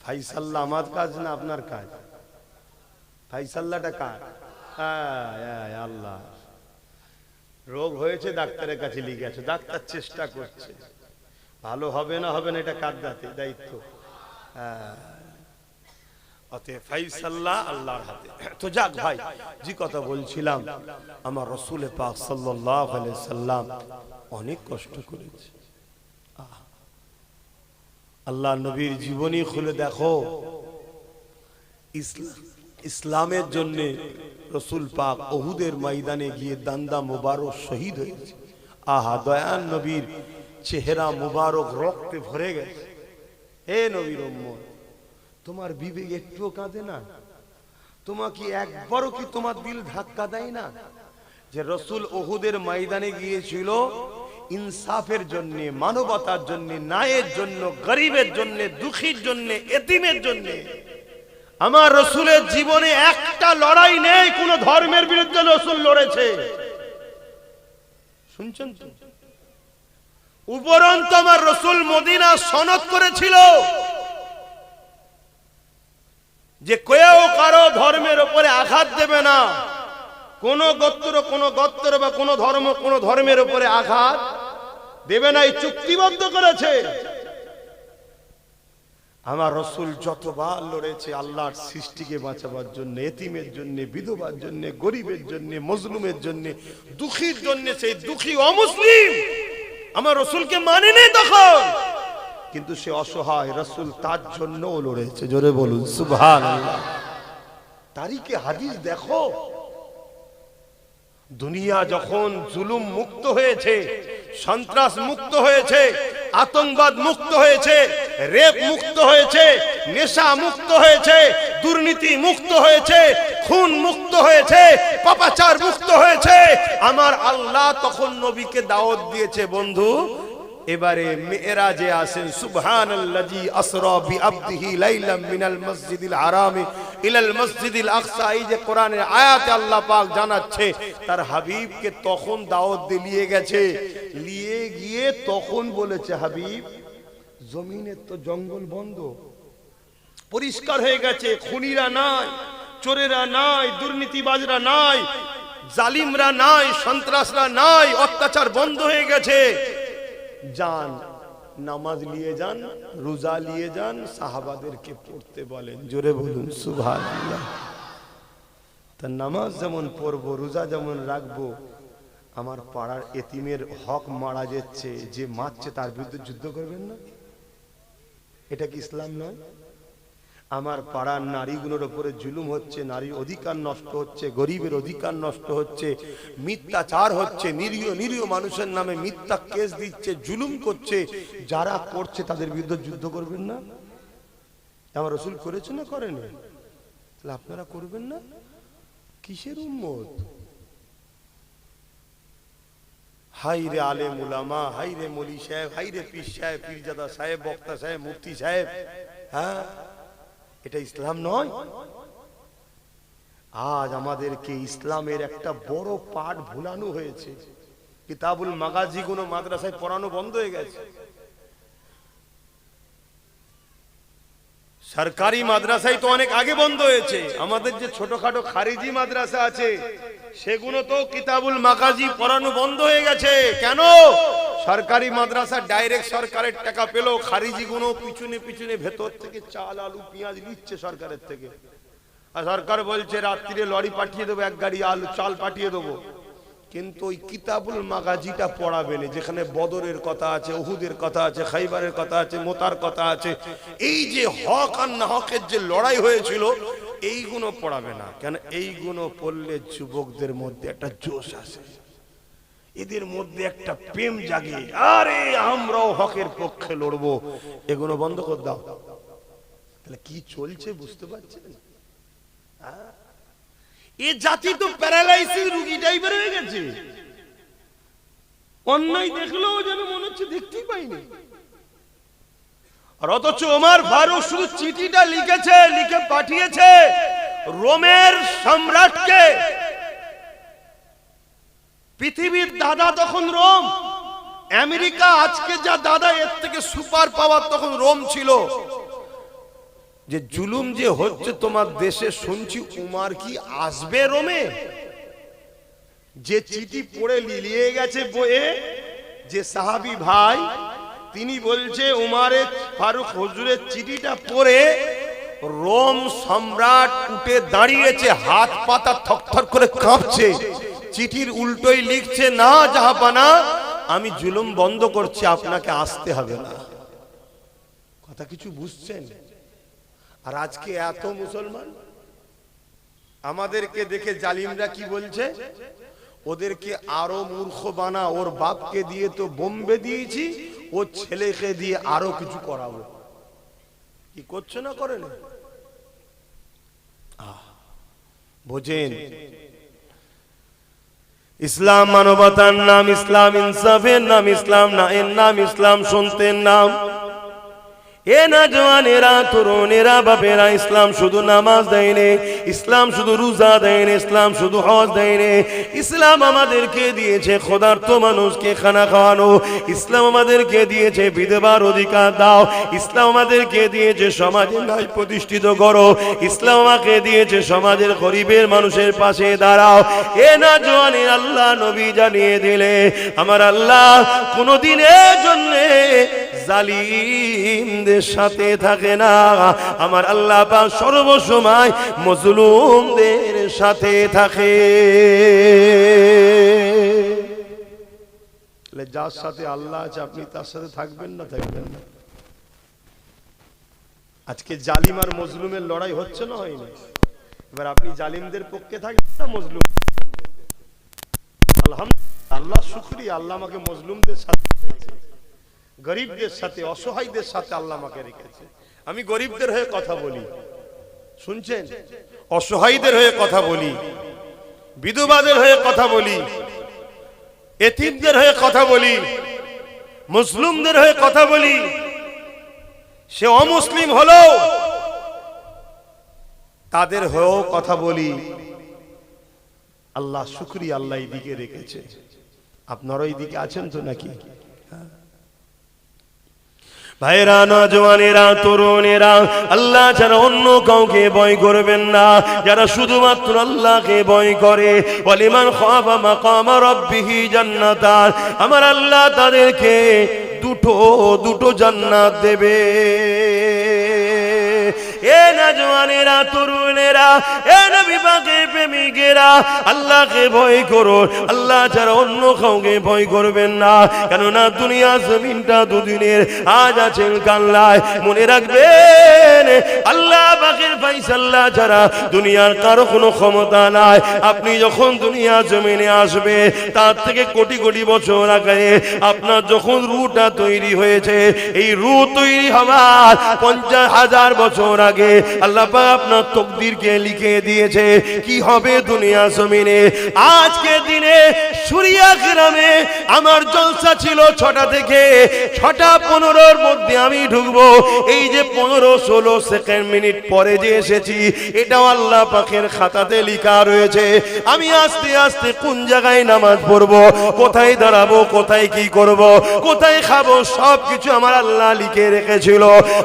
A: ফাইসাল্লাহ আমার কাজ না আপনার কাজ? ফাইসাল্লাহটা কার? আল্লাহ। রোগ হয়েছে, ডাক্তারের কাছে লিখে আছে, ডাক্তার চেষ্টা করছে। ভালো হবে না হবে না এটা কার দায়িত্ব? অতএব ফাইসাল্লাহ আল্লাহর হাতে। তো যাক ভাই, যে কথা বলছিলাম, আমার রাসূল পাক সাল্লাল্লাহু আলাইহি সাল্লাম অনেক কষ্ট করেছে। আল্লাহ নবীর জীবনী খুলে দেখো, ইসলামের জন্য রাসূল পাক উহুদের ময়দানে গিয়ে দান্দা মুবারক শহীদ হয়েছে। দয়াল নবীর চেহারা মুবারক রক্তে ভরে গেছে। হে নবীর উম্মত, তোমার বিবেক একটু কাঁদে না? তোমাকে একবারও কি তোমার দিল ধাক্কা দেয় না যে রাসূল উহুদের ময়দানে গিয়েছিল ইনসাফের জন্য, মানবতার জন্য, ন্যায়ের জন্য, গরিবের জন্য, দুঃখীর জন্য, এতিমের জন্য? আমার রাসূলের জীবনে একটা লড়াই নেই কোন ধর্মের বিরুদ্ধে রাসূল লড়েছে। শুনছেন তো? উপরন্ত আমার রাসূল মদিনা সনদ করেছিল যে কেউ কারো ধর্মের উপরে আঘাত দেবে না। কোন গোত্র বা কোন ধর্মের উপরে আঘাত দেবে না, এই চুক্তিবদ্ধ করেছে। আমার রাসূল যতবার লড়েছে আল্লাহর সৃষ্টিকে বাঁচাবার জন্য, এতিমের জন্য, বিধবার জন্য, গরিবের জন্য, মজলুমের জন্য, দুঃখীর জন্য। সেই দুঃখী অমুসলিম আমার রাসূলকে মানেনি তখন, কিন্তু সে অসহায়, রাসূল তার জন্যও লড়েছে। জোরে বলুন সুবহানাল্লাহ। তারিখে হাদিস দেখো, দুনিয়া যখন জুলুম মুক্ত হয়েছে, সন্ত্রাস মুক্ত হয়েছে, আতঙ্কবাদ মুক্ত হয়েছে, রেপ মুক্ত হয়েছে, নেশা মুক্ত হয়েছে, দুর্নীতি মুক্ত হয়েছে, খুন মুক্ত হয়েছে, পাপাচার মুক্ত হয়েছে, আমার আল্লাহ তখন নবীকে দাওয়াত দিয়েছে, বন্ধু এবারে মেরাজে আসেন। সুবহানাল্লাযী আসরা বিআবদিহি লাইলাম মিনাল মসজিদিল হারাম ইলাল মসজিদিল আকসা। এই যে কোরআনের আয়াতে আল্লাহ পাক জানাচ্ছে, তার হাবিবকে তখন দাওয়াত দিয়ে গেছে। নিয়ে গিয়ে তখন বলেছে, হাবিব জমিনের তো জঙ্গল বন্ধ, পরিষ্কার হয়ে গেছে, খুনিরা নাই, চোরেরা নাই, দুর্নীতিবাজরা নাই, জালিমরা নাই, সন্ত্রাসরা নাই, অত্যাচার বন্ধ হয়ে গেছে। যান, নামাজ নিয়ে যান, রোজা নিয়ে যান, সাহাবাদেরকে পড়তে বলেন। জোরে বলুন সুবহানাল্লাহ। তা নামাজ যেমন পড়বো, রোজা যেমন রাখবো, আমার পাড়ার এতিমের হক মারা যাচ্ছে, যে মারছে তার বিরুদ্ধে যুদ্ধ করবেন না? এটা কি ইসলাম নয়? আমার পাড়ার নারীগুলোর উপরে জুলুম হচ্ছে, নারীর অধিকার নষ্ট হচ্ছে, গরিবের অধিকার নষ্ট হচ্ছে, মিথ্যাচার হচ্ছে, নিরীহ মানুষের নামে মিথ্যা কেস দিচ্ছে, জুলুম করছে, যারা করছে তাদের বিরুদ্ধে যুদ্ধ করবেন না? আমার রাসূল করেছে না করেনি? তাহলে আপনারা করবেন না? কিসের উম্মত? হাই রে আলেম উলামা, হাই রে মৌলী সাহেব, হাই রে পীর সাহেব, পীরজাদা সাহেব, বক্তা সাহেব, মুফতি সাহেব। হ্যাঁ, এটা ইসলাম নয়। আজ আমাদেরকে ইসলামের একটা বড় পাঠ ভুলানো হয়েছে। কিতাবুল মাগাজি কোনো মাদ্রাসায় পড়ানো বন্ধ হয়ে গেছে। সরকারি মাদ্রাসায় তো অনেক আগে বন্ধ হয়েছে। আমাদের যে ছোটখাটো খারিজি মাদ্রাসা আছে সেগুলো তো কিতাবুল মাগাজি পড়ানো বন্ধ হয়ে গেছে। কেন? সরকারি মাদ্রাসা ডাইরেক্ট সরকারের টাকা পেল, খারিজি গুলো পিছনে পিছনে ভেতর থেকে চাল আলু পেঁয়াজ নিচ্ছে সরকারের থেকে। আর সরকার বলছে রাত্রিরে লরি পাঠিয়ে দেবো, এক গাড়ি আলু চাল পাঠিয়ে দেবো। কিন্তু ওই কিতাবুল মাগাজিটা পড়াবে না, যেখানে বদরের কথা আছে, উহুদের কথা আছে, খাইবারের কথা আছে, মোতার কথা আছে। এই যে হক আর না হকের যে লড়াই হয়েছিল এইগুলো পড়াবে না। কেন? এইগুলো পড়লে যুবকদের মধ্যে একটা জোশ আসে, এদের মধ্যে একটা প্রেম জাগে, আরে আমরাও হকের পক্ষে লড়বো। এগুলো বন্ধ করে দাও। তাহলে কি চলছে বুঝতে পারছেন? এই জাতি তো প্যারালাইসিস রোগী টাইপের হয়ে গেছে। অন্যায় দেখলেও যেন মনে হচ্ছে দেখতেই পাইনি। আর অথচ ওমর ফারুক শুধু চিঠিটা লিখেছে, লিখে পাঠিয়েছে রোমের সম্রাটকে। পৃথিবীর দাদা তখন রোম, আমেরিকা আজকে যা দাদা, এর থেকে সুপার পাওয়ার তখন রোম ছিল। যে জুলুম যে হচ্ছে তোমার দেশে শুনছি, উমার কি আসবে রোমে? যে চিঠি পড়ে লিলিয়ে গেছে বইয়ে, যে সাহাবী ভাই তিনি বলছে উমারে ফারুক হুজুরের চিঠিটা পড়ে রোম সম্রাট উঠে দাঁড়িয়েছে, হাত পাতা থরথর করে কাঁপছে, চিঠির উল্টোই লিখছে, না জাহাপানা আমি জুলুম বন্ধ করছি, আপনাকে আসতে হবে না। কথা কিছু বুঝছেন? আর আজকে এত মুসলমান আমাদেরকে দেখে জালিমরা কি বলছে, ওদেরকে আরো মূর্খ বানা, ওর বাপকে দিয়ে তো বোম্বে দিয়েছি, ও ছেলেকে দিয়ে আরো কিছু করাবো। কি করছে না করেন? বোঝেন, ইসলাম মানবতার নাম, ইসলাম ইনসাফের নাম, ইসলাম না এর নাম, ইসলাম সন্তের নাম। এ না জওয়ানেরা, তরুণেরা, বাপেরা, ইসলাম শুধু নামাজ দেয়নি, ইসলাম শুধু রোজা দেয়নি, ইসলাম শুধু হজ দেয়নি। ইসলাম আমাদেরকে দিয়েছে ক্ষুধার্ত মানুষকে খানা খাওয়ানো, ইসলাম আমাদেরকে দিয়েছে বিধবার অধিকার দাও, ইসলাম আমাদেরকে দিয়েছে সমাজে ন্যায় প্রতিষ্ঠিত করো, ইসলাম আমাকে দিয়েছে সমাজের গরিবের মানুষের পাশে দাঁড়াও। এ না জওয়ানের আল্লাহ নবী জানিয়ে দিলে আমার আল্লাহ কোনদিনের জন্য জালিমদের সাথে থাকে না। আমার আল্লাহ পাক সর্বসময় মজলুমদের সাথে থাকে। যার সাথে আল্লাহ আছে আপনি তার সাথে থাকবেন না থাকবেন না? আজকে জালিম আর মজলুমের লড়াই হচ্ছে না, হয়নি? এবার আপনি জালিমদের পক্ষে থাকবেন না মজলুম? আলহামদুলিল্লাহ, আল্লাহ শুকরিয়া, আল্লাহ আমাকে মজলুমদের সাথে, গরিবদের সাথে, অসহায়দের সাথে আল্লাহ আমাকে রেখেছে। আমি গরিবদের হয়ে কথা বলি, শুনছেন? অসহায়দের হয়ে কথা বলি, বিধবাদের হয়ে কথা বলি, এতিমদের হয়ে কথা বলি, মুসলিমদের হয়ে কথা বলি। সে অমুসলিম হলো তাদের হয়েও কথা বলি। আল্লাহ শুকরিয়া, আল্লাহ এইদিকে রেখেছে। আপনারা এইদিকে আছেন তো নাকি? ভাইরা, নওজওয়ানেরা, তরুণেরা, আল্লাহ ছাড়া অন্য কাউকে ভয় করবেন না। যারা শুধুমাত্র আল্লাহকে ভয় করে, ওয়ালিমান খাফা মাকাম রাব্বিহি জান্নাতান, আমার আল্লাহ তাদেরকে দুটো জান্নাত দেবে। এ নওজওয়ানেরা, তরুণেরা, এ নবী পাকের প্রেমিকেরা, আল্লাহকে ভয় করো, আল্লাহ ছাড়া অন্য কাউকে ভয় করবেন না। কেননা দুনিয়া জমিনটা দুদিনের, আজ আছেন কাল্লায়। মনে রাখবেন আল্লাহ পাকের ফায়সালা ছাড়া দুনিয়ার কারো কোনো ক্ষমতা নাই। আপনি যখন দুনিয়া জমিনে আসবে তার থেকে কোটি কোটি বছর আগে আপনার যখন রুটা তৈরি হয়েছে, এই রু তৈরি হওয়ার 50,000 বছর আগে আগে আল্লাহ পাক আপনার তকদিরকে লিখে দিয়েছে কি হবে দুনিয়া জমিনে। আজকে দিনে সুরিয়া গ্রামে আমার জলসা ছিল 6টা থেকে 6:15-র মধ্যে আমি ঢুকবো। এই যে 15-16 সেকেন্ড মিনিট পরে যে এসেছি এটাও আল্লাহ পাকের খাতাতে লেখা রয়েছে। আমি আস্তে আস্তে কোন জায়গায় নামাজ পড়বো, কোথায় দাঁড়াবো, কোথায় কি করব, কোথায় খাবো, সব কিছু আমার আল্লাহ লিখে রেখেছিল।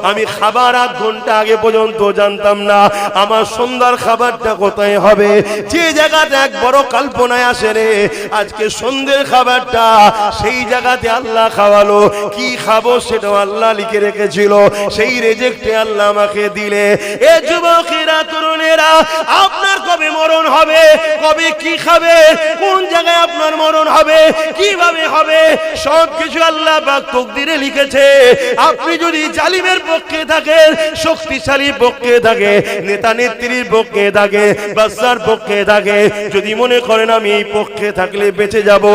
A: আমি খাবার 1 ঘন্টা আগে পর্যন্ত জানতাম না আমার সন্ধ্যার খাবারটা কোথায় হবে। যে জায়গাতে এক বড় কল্পনায় আসে রে আজকে সন্ধ্যের খাবারটা সেই জায়গাতে আল্লাহ খাওয়ালো। কি খাবো সেটাও আল্লাহ লিখে রেখেছিল, সেই রেজেক্টে আল্লাহ আমাকে দিলে। এ যুবকেরা তরুণেরা আপনার কবে মরণ হবে, কবে কি খাবে, কোন জায়গায় আপনার মরণ হবে, কিভাবে হবে, সব কিছু আল্লাহ পাক তকদিরে লিখেছে। আপনি যদি জালিমের পক্ষে থাকেন, শক্তিশালীর পক্ষে থাকে, নেতা নেত্রীর পক্ষে থাকে, বাদশার পক্ষে থাকে, যদি মনে করেন আমি এই পক্ষে থাকলে বেঁচে যাব,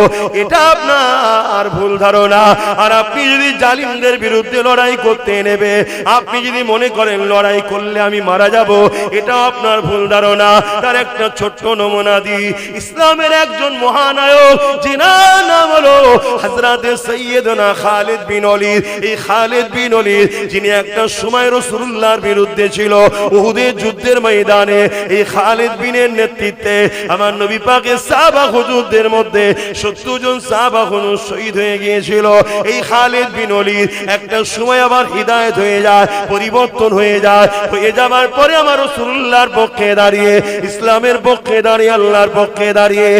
A: এটা আপনার ভুল ধারণা। আর আপনি যদি জালিমদের বিরুদ্ধে লড়াই করতে নেবে, আপনি যদি মনে করেন লড়াই করলে আমি মারা যাব, এটা আপনার ভুল ধারণা। তার একটা ছোট্ট নমুনা দিই। ইসলামের একজন মহানায়ক যিনার নাম হলো হযরতে সাইয়েদনা খালিদ বিন ওলীদ। এই খালিদ বিন ওলীদ যিনি একটা সময় রাসূলুল্লাহর বিরুদ্ধে ছিল, উহুদের যুদ্ধের ময়দানে এই খালিদ বিনের নেতৃত্বে আমার নবী পাকের সাহাবা হুজুরদের মধ্যে 70 জন সাহাবা হুজুর শহীদ হয়ে গিয়েছিল। এই খালিদ বিন ওলীদ একটা সময় আবার হিদায়াত হয়ে যায়, পরিবর্তন হয়ে যায়, হয়ে যাবার পরে আমার রাসূলুল্লাহর পক্ষে দাঁড়িয়ে, ইসলামের পক্ষে দাঁড়িয়ে, আল্লাহর পক্ষে দাঁড়িয়ে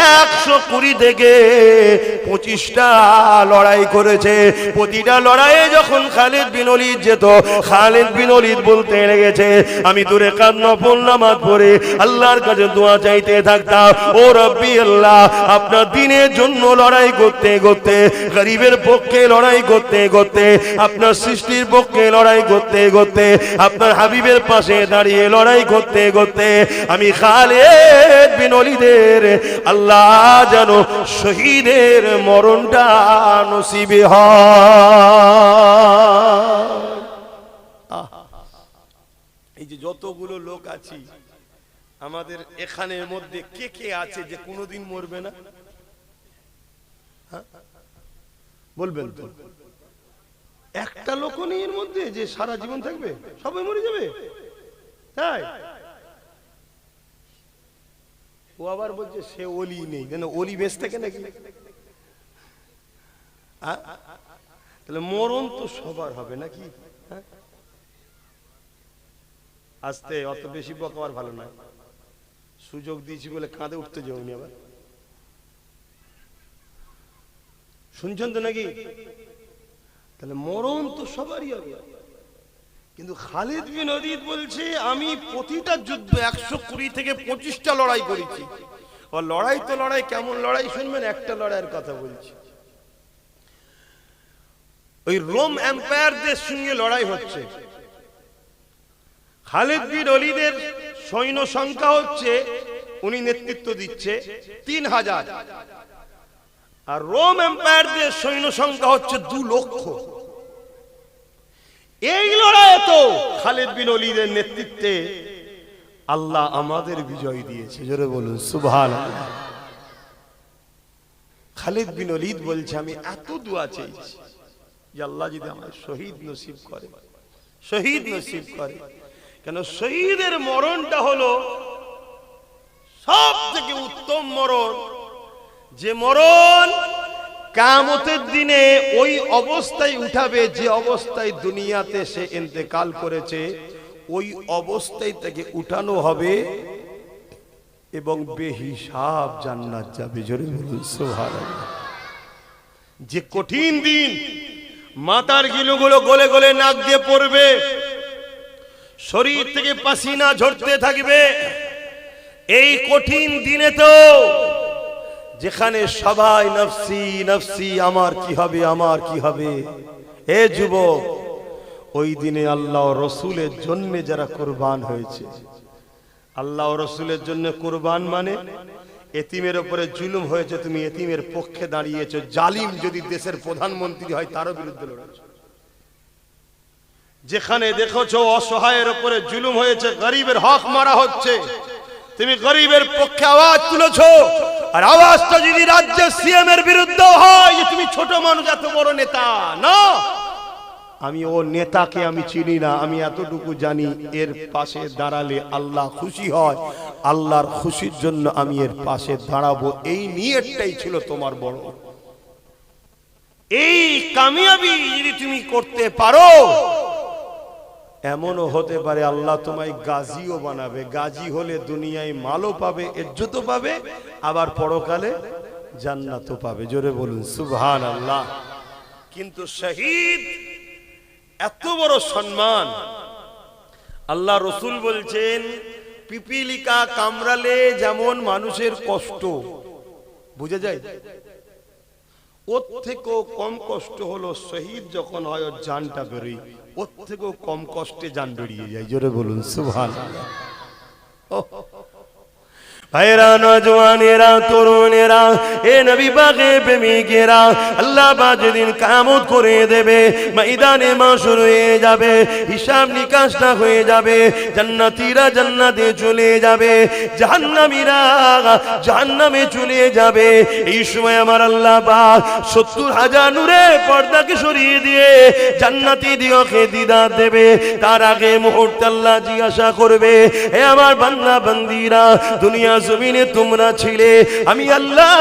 A: 120 থেকে 25টা লড়াই করেছে। প্রতিটা লড়াইয়ে যখন খালিদ বিন ওলীদ যেত, খালিদ বিন ওলীদ বলতে লেগেছে আমি দূরে কাদ নফল নামাজ পড়ে আল্লাহর কাছে দোয়া চাইতে থাকতাম, ও রব্বি আল্লাহ আপনার দ্বীনের জন্য লড়াই করতে করতে, গরিবের পক্ষে লড়াই করতে করতে, আপনার সৃষ্টির পক্ষে লড়াই করতে করতে, আপনার হাবিবের পাশে দাঁড়িয়ে লড়াই করতে করতে আমি খালিদ বিন ওলীদের আল্লাহ যেন শহীদের মরণটা নসিবে হয়। এই যে যতগুলো লোক আছি আমাদের এখানের মধ্যে কে কে আছে যে কোনোদিন মরবে না? বলবেন তো? একটা লোক নেই এর মধ্যে যে সারা জীবন থাকবে, সবাই মরে যাবে। তাই ও আবার বলছে সে ওলি নেই, কেন ওলি বেঁচে থাকে নাকি? তাহলে মরণ তো সবার হবে নাকি? আস্তে, অত বেশি বকাবার ভালো নয়। সুযোগ দিয়েছি বলে কাঁধে উঠতে যাওনি আবার, শুনছেন তো নাকি? তাহলে মরণ তো সবারই হবে। কিন্তু খালিদ বিন ওলীদ বলছে আমি প্রতিটা যুদ্ধ 120 থেকে 25টা লড়াই করেছি। ও লড়াই তো লড়াই, কেমন লড়াই শুনবেন, একটা লড়াইয়ের কথা বলছি। ওই রোম এম্পায়ারদের সঙ্গে লড়াই হচ্ছে, খালিদ বিন ওলীদের সৈন্য সংখ্যা হচ্ছে, উনি নেতৃত্ব দিচ্ছে 3000, আর রোম এম্পায়ারদের সৈন্য সংখ্যা হচ্ছে 2 লক্ষ। এই লড়াইয়ে তো খালিদ বিন ওলীদের নেতৃত্বে আল্লাহ আমাদের বিজয় দিয়েছে, জোরে বলুন সুবহানাল্লাহ। খালিদ বিন ওলীদ বলছে আমি এত দোয়া চাইছি যে আল্লাহ যদি আমার শহীদ নসিব করে, শহীদ নসিব করে। কেন শহীদের মরণটা হলো সব থেকে উত্তম মরণ, যে মরণ কিয়ামতের দিনে ওই অবস্থায় উঠাবে যে অবস্থায় দুনিয়াতে সে ইন্তেকাল করেছে, ওই অবস্থায় তাকে উঠানো হবে এবং বেহিসাব জান্নাত যাবে, জোরে বলুন সুবহানাল্লাহ। যে কঠিন দিন, মাথার গিলুগুলো গলে গলে নাক দিয়ে পড়বে, শরীর থেকে পাসিনা ঝরতে থাকবে। এই কঠিন দিনে তো যেখানে সবাই নফসি নফসি, আমার কি হবে, আমার কি হবে। এ যুবক, ওই দিনে আল্লাহ রসুলের জন্য যারা কুরবান হয়েছে, আল্লাহ রসুলের জন্য কুরবান মানে এতিমের উপরে জুলুম হয়েছে, তুমি এতিমের পক্ষে দাঁড়িয়েছো। জালিম যদি দেশের প্রধানমন্ত্রী হয় তারও বিরুদ্ধে লড়েছো। যেখানে দেখেছো অসহায়ের উপরে জুলুম হয়েছে, গরিবের হক মারা হচ্ছে, তুমি গরিবের পক্ষে আওয়াজ তুলেছো। আর আওয়াজটা যদি রাজ্যের সিএম এর বিরুদ্ধে হয় যে তুমি ছোট মানুষ এত বড় নেতা না, আমি ও নেতাকে আমি চিনি না, আমি এতটুকু জানি এর পাশে দাঁড়ালে আল্লাহ খুশি হয়, আল্লাহর খুশির জন্য আমি এর পাশে দাঁড়াবো। এই নিয়তটাই ছিল তোমার বড়। এই কামিয়াবি যদি তুমি করতে পারো, এমনও হতে পারে আল্লাহ তোমায় গাজীও বানাবে। গাজী হলে দুনিয়ায় মালও পাবে, ইজ্জতও পাবে, আবার পরকালে জান্নাতও পাবে। জোরে বলুন সুবহানাল্লাহ। কিন্তু শহীদ এত বড় সম্মান, আল্লাহ রসুল বলছেন পিপিলিকা কামড়ালে যেমন মানুষের কষ্ট বুঝে যায়, ওর থেকেও কম কষ্ট হলো শহীদ যখন হয় ওর জানটা বেরোয়, ওর থেকেও কম কষ্টে জান বেরিয়ে যায়। জোরে বলুন সুবহানাল্লাহ। ভাইরা, নওজওয়ানেরা, তরুণেরা, এ নবী পাকের প্রেমিকেরা, আল্লাহ পাক যেদিন কিয়ামত করে দেবে, ময়দানে মাশর হয়ে যাবে, হিসাব নিকাশটা হয়ে যাবে, জান্নাতীরা জান্নাতে চলে যাবে, জাহান্নামীরা জাহান্নামে চলে যাবে। এই সময় আমার আল্লাহ পাক ৭০,০০০ নূরের পর্দাকে সরিয়ে দিয়ে জান্নাতি দিগকে দিদার দেবে। তার আগে মুহূর্তে আল্লাহ জিজ্ঞাসা করবে, হে আমার বান্দা বান্দীরা, দুনিয়া জমিনে তোমরা ছিলে, আমি আল্লাহ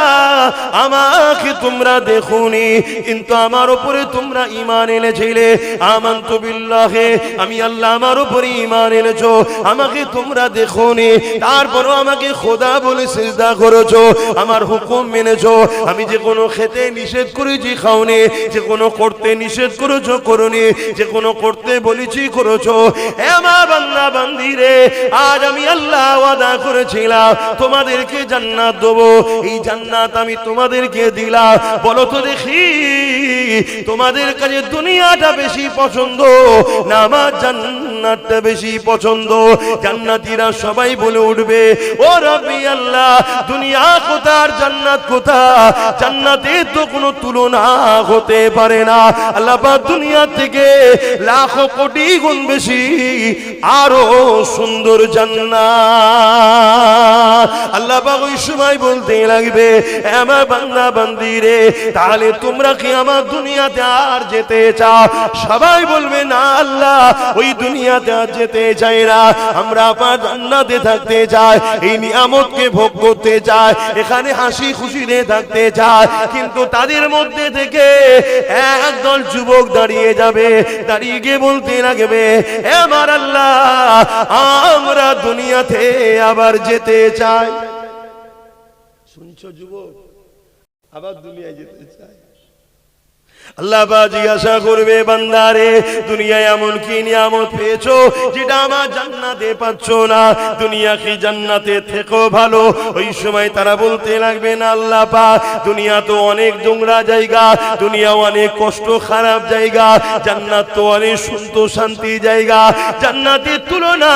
A: আমাকে তোমরা দেখোনি, কিন্তু আমার উপরে তোমরা ঈমান এনেছিলে। আমানতু বিল্লাহি, আমি আল্লাহ আমার উপরে ঈমান এনেছো, আমাকে তোমরা দেখোনি, তারপরও আমাকে খোদা বলে সিজদা করেছো, আমার হুকুম মেনেছো। আমি যে কোনো খেতে নিষেধ করেছি খাওনি, যে কোনো করতে নিষেধ করেছো করোনি, যে কোনো করতে বলেছি করেছো। হে আমার বান্দা বান্দীরে, আজ আমি আল্লাহ ওয়াদা করেছিলাম তোমাদেরকে জান্নাত দেবো, এই জান্নাত আমি তোমাদেরকে দিলাম। বলো তো দেখি, তোমাদের কাছে দুনিয়াটা বেশি পছন্দ না আমার জান্নাতটা বেশি পছন্দ? জান্নাতীরা সবাই বলে উঠবে, ও রব্বি আল্লাহ, দুনিয়া কোথা আর জান্নাত কোথা? জান্নাতের তো কোনো তুলনা হতে পারে না। আল্লাহ পাক দুনিয়া থেকে লাখো কোটি গুণ বেশি আরো সুন্দর জান্নাত। আল্লাহ পাক ওই সময় বলতে লাগবে, আমার বান্দা বান্দিরে, তাহলে তোমরা কি আমার দুনিয়াতে আর যেতে চাও? সবাই বলবে, না আল্লাহ, ওই দুনিয়াতে আর যেতে চাই না, আমরা আপনার জান্নাতে থাকতে চাই, এই নিয়ামতকে ভোগ করতে চাই, এখানে হাসি খুশিতে থাকতে চাই। কিন্তু তাদের মধ্যে থেকে একদল যুবক দাঁড়িয়ে যাবে, দাঁড়িয়ে গিয়ে বলতে লাগবে, আমার আল্লাহ, আমরা দুনিয়াতে আবার যেতে চাই। শুনছো যুবক, আবার দুনিয়ায় যেতে চাই। আল্লাহ পাক জিজ্ঞাসা করবে, বান্দারে, দুনিয়ায় এমন কি নিয়ামত পেয়েছো যেটা আমার জান্নাতে পাচ্ছ না? দুনিয়া কি জান্নাতে থেকেও ভালো? ওই সময় তারা বলতে লাগবে, না আল্লাহ পাক, দুনিয়া তো অনেক নোংরা জায়গা, দুনিয়া অনেক কষ্ট খারাপ জায়গা, জান্নাত তো অনেক সুন্দর শান্তি জায়গা, জান্নাতের তুলনা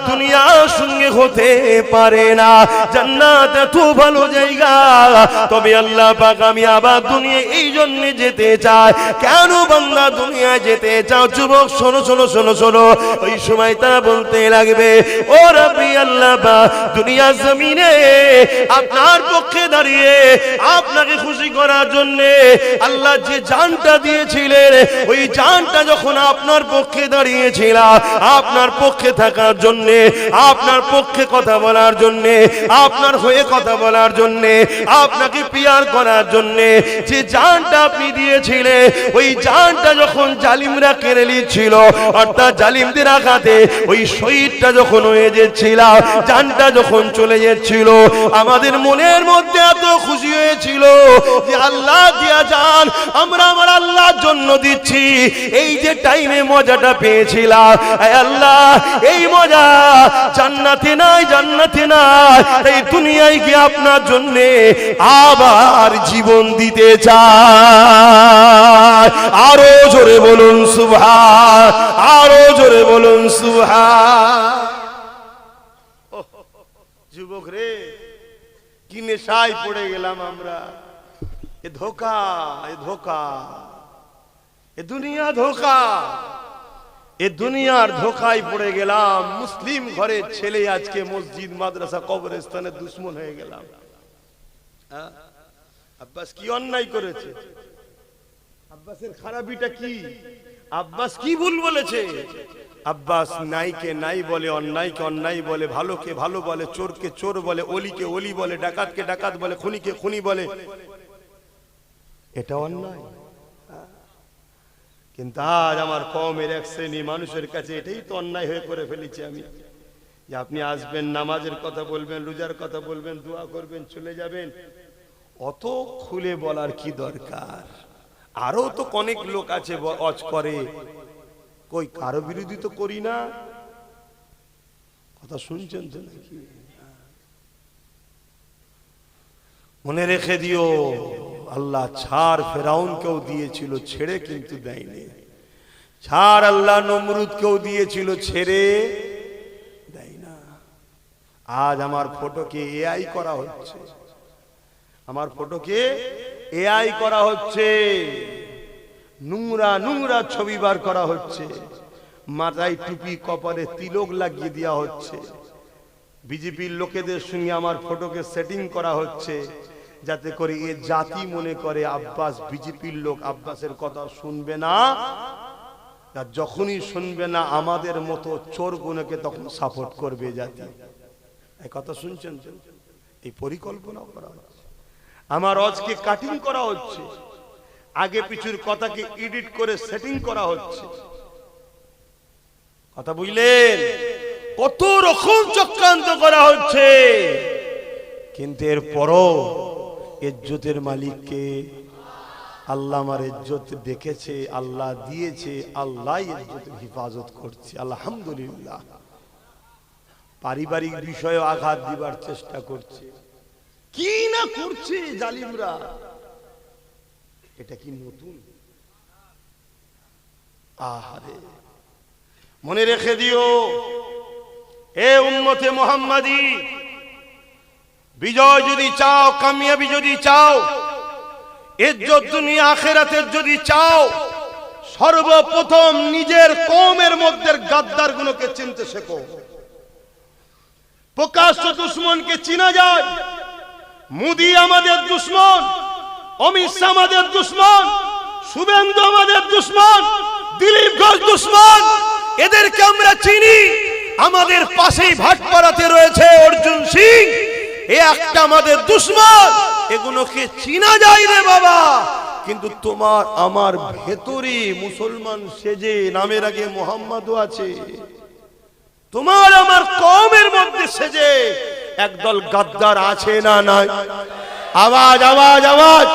A: দুনিয়ার সঙ্গে হতে পারে না, জান্নাত এত ভালো জায়গা। তবে আল্লাহ পাক, আমি আবার দুনিয়া এই জন্য যেতে চাই। কেন বান্দা দুনিয়ায় যেতে চাও? যুবক শোনো শোনো শোনো শোনো। ওই সময় তারা বলতে লাগবে, ও রব্বি আল্লাহ পাক, দুনিয়ার জমিনে আপনার পক্ষে দাঁড়িয়ে আপনাকে খুশি করার জন্য আল্লাহ যে জানটা দিয়েছিলেন, ওই জানটা যখন আপনার পক্ষে দাঁড়িয়েছিল, আপনার পক্ষে থাকার জন্য, আপনার পক্ষে কথা বলার জন্য, আপনার হয়ে কথা বলার জন্য, আপনাকে পিয়ার করার জন্য যে জানটা আপনি দিয়েছিলেন, ওই জানটা যখন জালিমরা কেড়ে নিচ্ছিল, অর্থাৎ জালিমদের আঘাতে ওই শহীদটা যখন হয়ে যাচ্ছিল, জানটা যখন চলে যাচ্ছিল, আমাদের মনের মধ্যে এত খুশি হয়েছিল যে আল্লাহ দিয়া জান আমরা আমার আল্লাহর জন্য দিচ্ছি। এই যে টাইমে মজাটা পেয়েছিলাম, আল্লাহ, এই মজা জান্নাতে নাই, জান্নাতে নাই, এই দুনিয়ায় গিয়ে আপনার জন্য আবার জীবন দিতে চাই। আরো জোরে বলুন সুবহান, আরো জোরে বলুন সুবহান। যুবক রে, কি নেশায় পড়ে গেলাম আমরা। এ ধোকা, এ ধোকা, এ দুনিয়া ধোকা। এ দুনিয়ার ধোকায় পড়ে গেলাম, মুসলিম ঘরের ছেলে আজকে মসজিদ মাদ্রাসা কবরস্থানের দুশ্মন হয়ে গেলাম। আব্বাস কি অন্যায় করেছে? আব্বাসের খারাপিটা কি? আব্বাস কি ভুল বলেছে? আব্বাস নাইকে নাই বলে, অন্যায়কে অন্যায় বলে, ভালোকে ভালো বলে, চোরকে চোর বলে, অলিকে অলি বলে, ডাকাতকে ডাকাত বলে, খুনিকে খুনি বলে। এটা অন্যায়। কিন্তু আজ আমার কওমের এক শ্রেণী মানুষের কাছে এটাই তো অন্যায় হয়ে করে ফেলেছি আমি, যে আপনি আসবেন, নামাজের কথা বলবেন, রোজার কথা বলবেন, দোয়া করবেন, চলে যাবেন। অত খুলে বলার কি দরকার? আরো তো অনেক লোক আছে ওয়াজ করে, কই কারো বিরোধী তো করি না। কথা শুনছেন তো নাকি? মনে রেখে দিও, আল্লাহ ছাড় ফেরাউনকেও দিয়েছিল, ছেড়ে কিন্তু দেয়নি। ছাড় আল্লাহ নমরুদকেও দিয়েছিল, ছেড়ে দেয় না। আজ আমার ফটোকে এআই করা হচ্ছে, আমার ফটোকে এআই করা হচ্ছে, নোংরা নোংরা ছবি বার করা হচ্ছে, মাথায় টুপি কপালে তিলক লাগিয়ে দেওয়া হচ্ছে। বিজেপির লোকেদের সঙ্গে আমার ফটোকে সেটিং করা হচ্ছে, যাতে করে এ জাতি মনে করে আব্বাস বিজেপির লোক, আব্বাসের কথা শুনবে না। যখনই শুনবে না আমাদের মতো চোর গুণকে তখন সাপোর্ট করবে জাতি। এই কথা শুনছেন? এই পরিকল্পনা করা হচ্ছে। আমার আজকে কাটিং করা হচ্ছে, আগে পিছুর কথাকে এডিট করে সেটিং করা হচ্ছে। কথা বুঝলেন? কত রকম চক্রান্ত করা হচ্ছে, কিন্তু এরপরও ইজ্জতের মালিককে আল্লাহ। আমার ইজ্জত দেখেছে, আল্লাহ দিয়েছে, আল্লাহ ইজ্জতের হেফাজত করছে, আলহামদুলিল্লাহ। পারিবারিক বিষয়ে আঘাত দিবার চেষ্টা করছে, কি না করছে জালিমরা। এটা কি নতুন? আহারে, মনে রেখে দিও, এ উম্মতে মুহাম্মাদি, বিজয় যদি চাও, কামিয়াবি যদি চাও, ইজ্জত দুনিয়া আখিরাতের যদি চাও, সর্বপ্রথম নিজের কওমের মধ্যে গাদ্দার গুলোকে চিনতে শেখো। প্রকাশ্য দুশমনকে চিনা যায়। মোদি আমাদের দুশমন, অমিত শাহ আমাদের দুশমন, শুভেন্দু আমাদের দুশমন, দিলীপ ঘোষ দুশমন, এদেরকে আমরা চিনি। আমাদের পাশেই ভাটপাড়াতে রয়েছে অর্জুন সিং, এ একটা আমাদের দুশমন। এগুলোকে চিনা যায় রে বাবা। কিন্তু তোমার আমার ভেতরে মুসলমান সেজে নামের আগে মোহাম্মদও আছে, তোমার আমার কওমের মধ্যে সেজে একদল গাদ্দার আছে না নাই? আওয়াজ আওয়াজ আওয়াজ।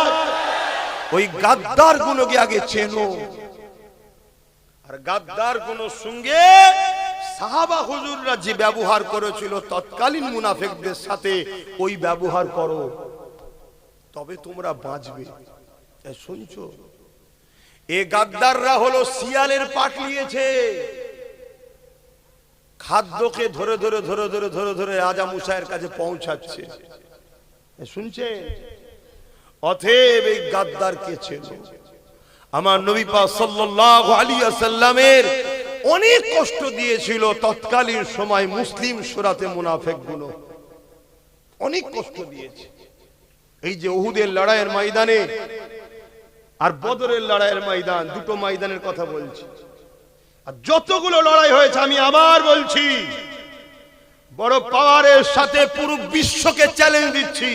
A: ওই গাদ্দার গুলোকে আগে চেনো, আর গাদ্দার গুলোর সঙ্গে সাহাবা হুজুররা যে ব্যবহার করেছিল তৎকালীন মুনাফিকদের সাথে, ওই ব্যবহার করো, তবে তোমরা বাঁচবে। শুনছো? এ গাদ্দাররা হলো শিয়ালের পাট নিয়েছে, খাদ্যকে ধরে ধরে ধরে ধরে ধরে ধরে রাজা মুসাইয়ের কাছে পৌঁছাচ্ছে। শুনছে? অতএব এই গাদ্দারকে চেনো। আমার নবী পাক সাল্লাল্লাহু আলাইহি ওয়াসাল্লামের অনেক কষ্ট দিয়েছিল তৎকালীন সময় মুসলিম সুরাতে মুনাফিকগুলো, অনেক কষ্ট দিয়েছে। এই যে উহুদের লড়াইয়ের ময়দানে আর বদরের লড়াইয়ের ময়দান, দুটো ময়দানের কথা বলছি। আর যতগুলো লড়াই হয়েছে আমি আবার বলছি, বড় পাওয়ারের সাথে পুরো বিশ্বকে চ্যালেঞ্জ দিচ্ছি।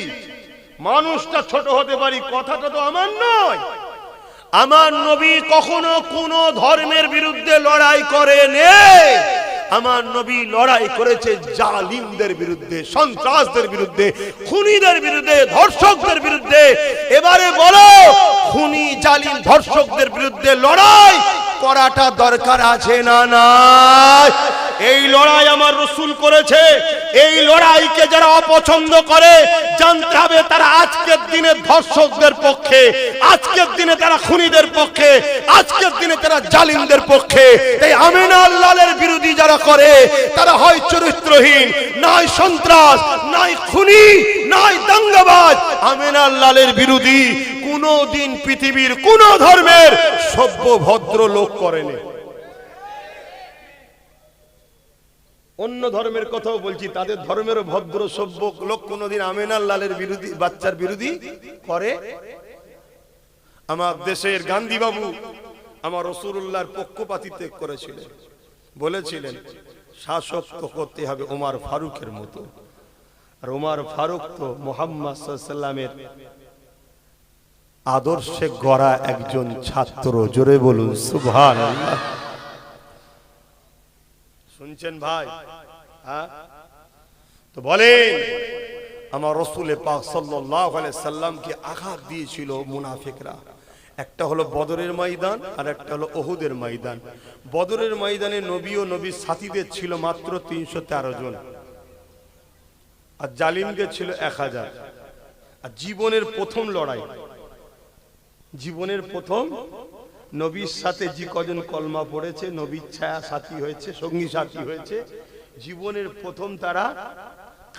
A: মানুষটা ছোট হতে পারি, কথাটা তো আমার নয়। আমার নবী কখনো কোন ধর্মের বিরুদ্ধে লড়াই করেনি। আমার নবী লড়াই করেছে জালিমদের বিরুদ্ধে, সন্ত্রাসদের বিরুদ্ধে, খুনিদের বিরুদ্ধে, ধর্ষকদের বিরুদ্ধে। এবারে বলো, খুনি জালিম ধর্ষকদের বিরুদ্ধে লড়াই করাটা দরকার আছে না নাই? এই লড়াই আমার রাসূল করেছে। এই লড়াইকে যারা অপছন্দ করে জানতে হবে তারা আজকের দিনে ধর্ষকদের পক্ষে, আজকের দিনে তারা খুনিদের পক্ষে, আজকের দিনে তারা জালিমদের পক্ষে। এই আমিনা আল্লাহর বিরোধী যারা করে তারা হয় চরিত্রহীন, নয় সন্ত্রাস, নয় খুনি, নয় দাঙ্গাবাজ। আমিনা আল্লাহর বিরোধী কোনদিন পৃথিবীর কোন ধর্মের সভ্য ভদ্র লোক করেনি। অন্য ধর্মের কথাও বলছি, তাদের ধর্মের ভদ্র সভ্য লোক কোনদিন আমিনার লালের বিরোধী, বাচ্চার বিরোধী করে? আমার দেশের গান্ধী বাবু আমার রাসূলুল্লাহর পক্ষপাতিত্ব করেছিলেন, বলেছিলেন শাসক তো করতে হবে ওমর ফারুকের মতো। আর ওমর ফারুক তো মুহাম্মদ সাল্লাল্লাহু আলাইহি ওয়াসাল্লামের আদর্শে গড়া একজন ছাত্র। জোরে বলুন সুবহানাল্লাহ। শুনছেন ভাই? হ্যাঁ, তো বলেন আমার রাসূল পাক সাল্লাল্লাহু আলাইহি সাল্লামকে আঘাত দিয়েছিল মুনাফিকরা। একটা হলো বদরের ময়দান আর একটা হলো উহুদের ময়দান। বদরের ময়দানে নবী ও নবীর সাথীদের ছিল মাত্র 313 জন, আর জালিমদের ছিল 1000। আর জীবনের প্রথম লড়াই, জীবনের প্রথম নবীর সাথে যে কজন কলমা পড়েছে, নবীর ছায়া সাথী হয়েছে, সঙ্গী সাথী হয়েছে, জীবনের প্রথম তারা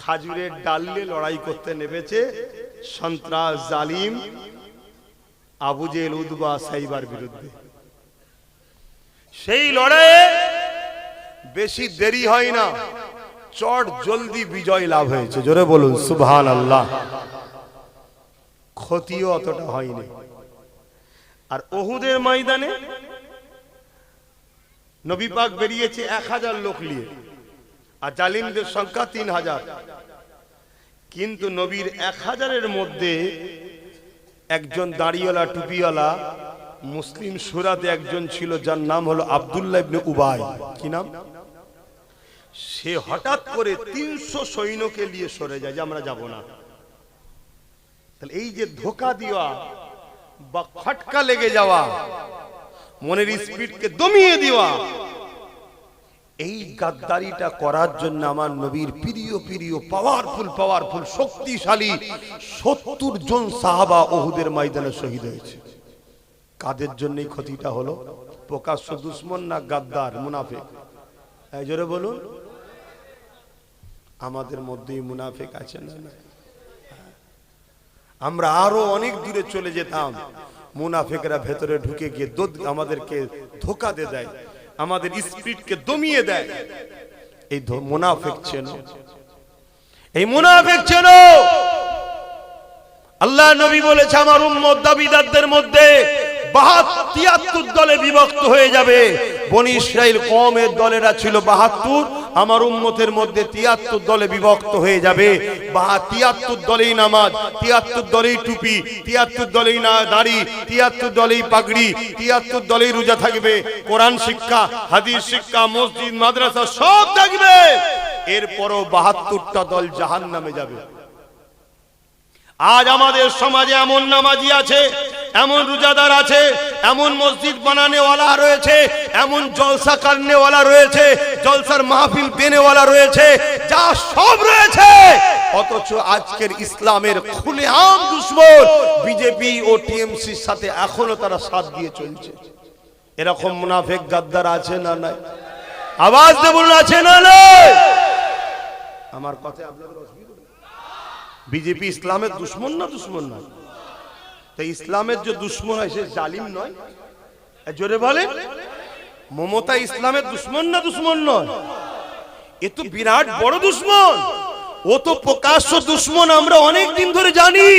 A: খাজুরের ডালে লড়াই করতে নেমেছে সন্ত্রাস জালিম আবু জেহেল উতবা সাইবার বিরুদ্ধে। সেই লড়াইয়ে বেশি দেরি হয় না, চট জলদি বিজয় লাভ হয়েছে। জোরে বলুন সুবহানাল্লাহ। ক্ষতিও অতটা হয়নি। আর উহুদের ময়দানে নবী পাক বেরিয়েছে 1000 লোক নিয়ে, আর জালিমদের সংখ্যা 3000। কিন্তু নবীর 1000-এর মধ্যে একজন দাড়িওয়ালা টুপিওয়ালা মুসলিম সূরাতে একজন ছিল, যার নাম হলো আব্দুল্লাহ ইবনে উবাই। কি নাম? সে হঠাৎ করে 300 সৈন্যকে নিয়ে সরে যায় যে আমরা যাব না। তাহলে এই যে ধোঁকা দেওয়া বা খটকা লেগে যাওয়া, মনের স্পিডকে দমিয়ে দেওয়া, এই গাদ্দারিটা করার জন্য আমার নবীর প্রিয় প্রিয় পাওয়ারফুল শক্তিশালী 70 জন সাহাবা উহুদের ময়দানে শহীদ হয়েছে। কাদের জন্য এই ক্ষতিটা হলো? প্রকাশ্য দুশমন না গাদ্দার মুনাফিক? এই জোরে বলুন। আমাদের মধ্যেই মুনাফিক আছে না? আমরা আরো অনেক দূরে চলে যেতাম, মুনাফিকরা ভেতরে ঢুকে গিয়ে আমাদেরকে ধোঁকা দিয়ে দেয়, আমাদের স্পিরিটকে দমিয়ে দেয়। এই মুনাফিক চেনো, এই মুনাফিক চেনো। আল্লাহ নবী বলেছে আমার উম্মত দাবিদারদের মধ্যে 73 দলে বিভক্ত হয়ে যাবে। বনি ইসরাইল কওমের দলেরা ছিল 72, আমার উম্মতের মধ্যে 73 দলে বিভক্ত হয়ে যাবে। 73 দলেই নামাজ, 73 দলেই টুপি, 73 দলেই না দাড়ি, 73 দলেই পাগড়ি, 73 দলেই রোজা থাকবে, কোরআন শিক্ষা, হাদিস শিক্ষা, মসজিদ মাদ্রাসা সব থাকবে। এরপরও 72টা দল জাহান্নামে যাবে। আজ আমাদের সমাজে এমন নামাজি আছে, এমন রোজাদার আছে, এমন মসজিদ বানানেওয়ালা রয়েছে, এমন জলসা করনেওয়ালা রয়েছে, জলসার মাহফিল দেনেওয়ালা রয়েছে, যা সব রয়েছে, অথচ আজকের ইসলামের খুলেআম দুশমন বিজেপি ও টিএমসির সাথে এখনো তারা সাথ দিয়ে চলছে। এরকম মুনাফিক গাদ্দার আছে না নাই? আওয়াজ দিয়ে বলুন আছে না নাই? আমার কথা আপনাদের অসুবিধা? বিজেপি ইসলামের দুশমন না দুশমন নয়? তো ইসলামের যে দুশমন হয় সে জালিম নয়? জোরে বলেন। মমতা ইসলামের দুশমন না দুশমন নয়? এ তো বিরাট বড় দুশমন। ও তো প্রকাশ্য দুশমন, আমরা অনেক দিন ধরে জানি।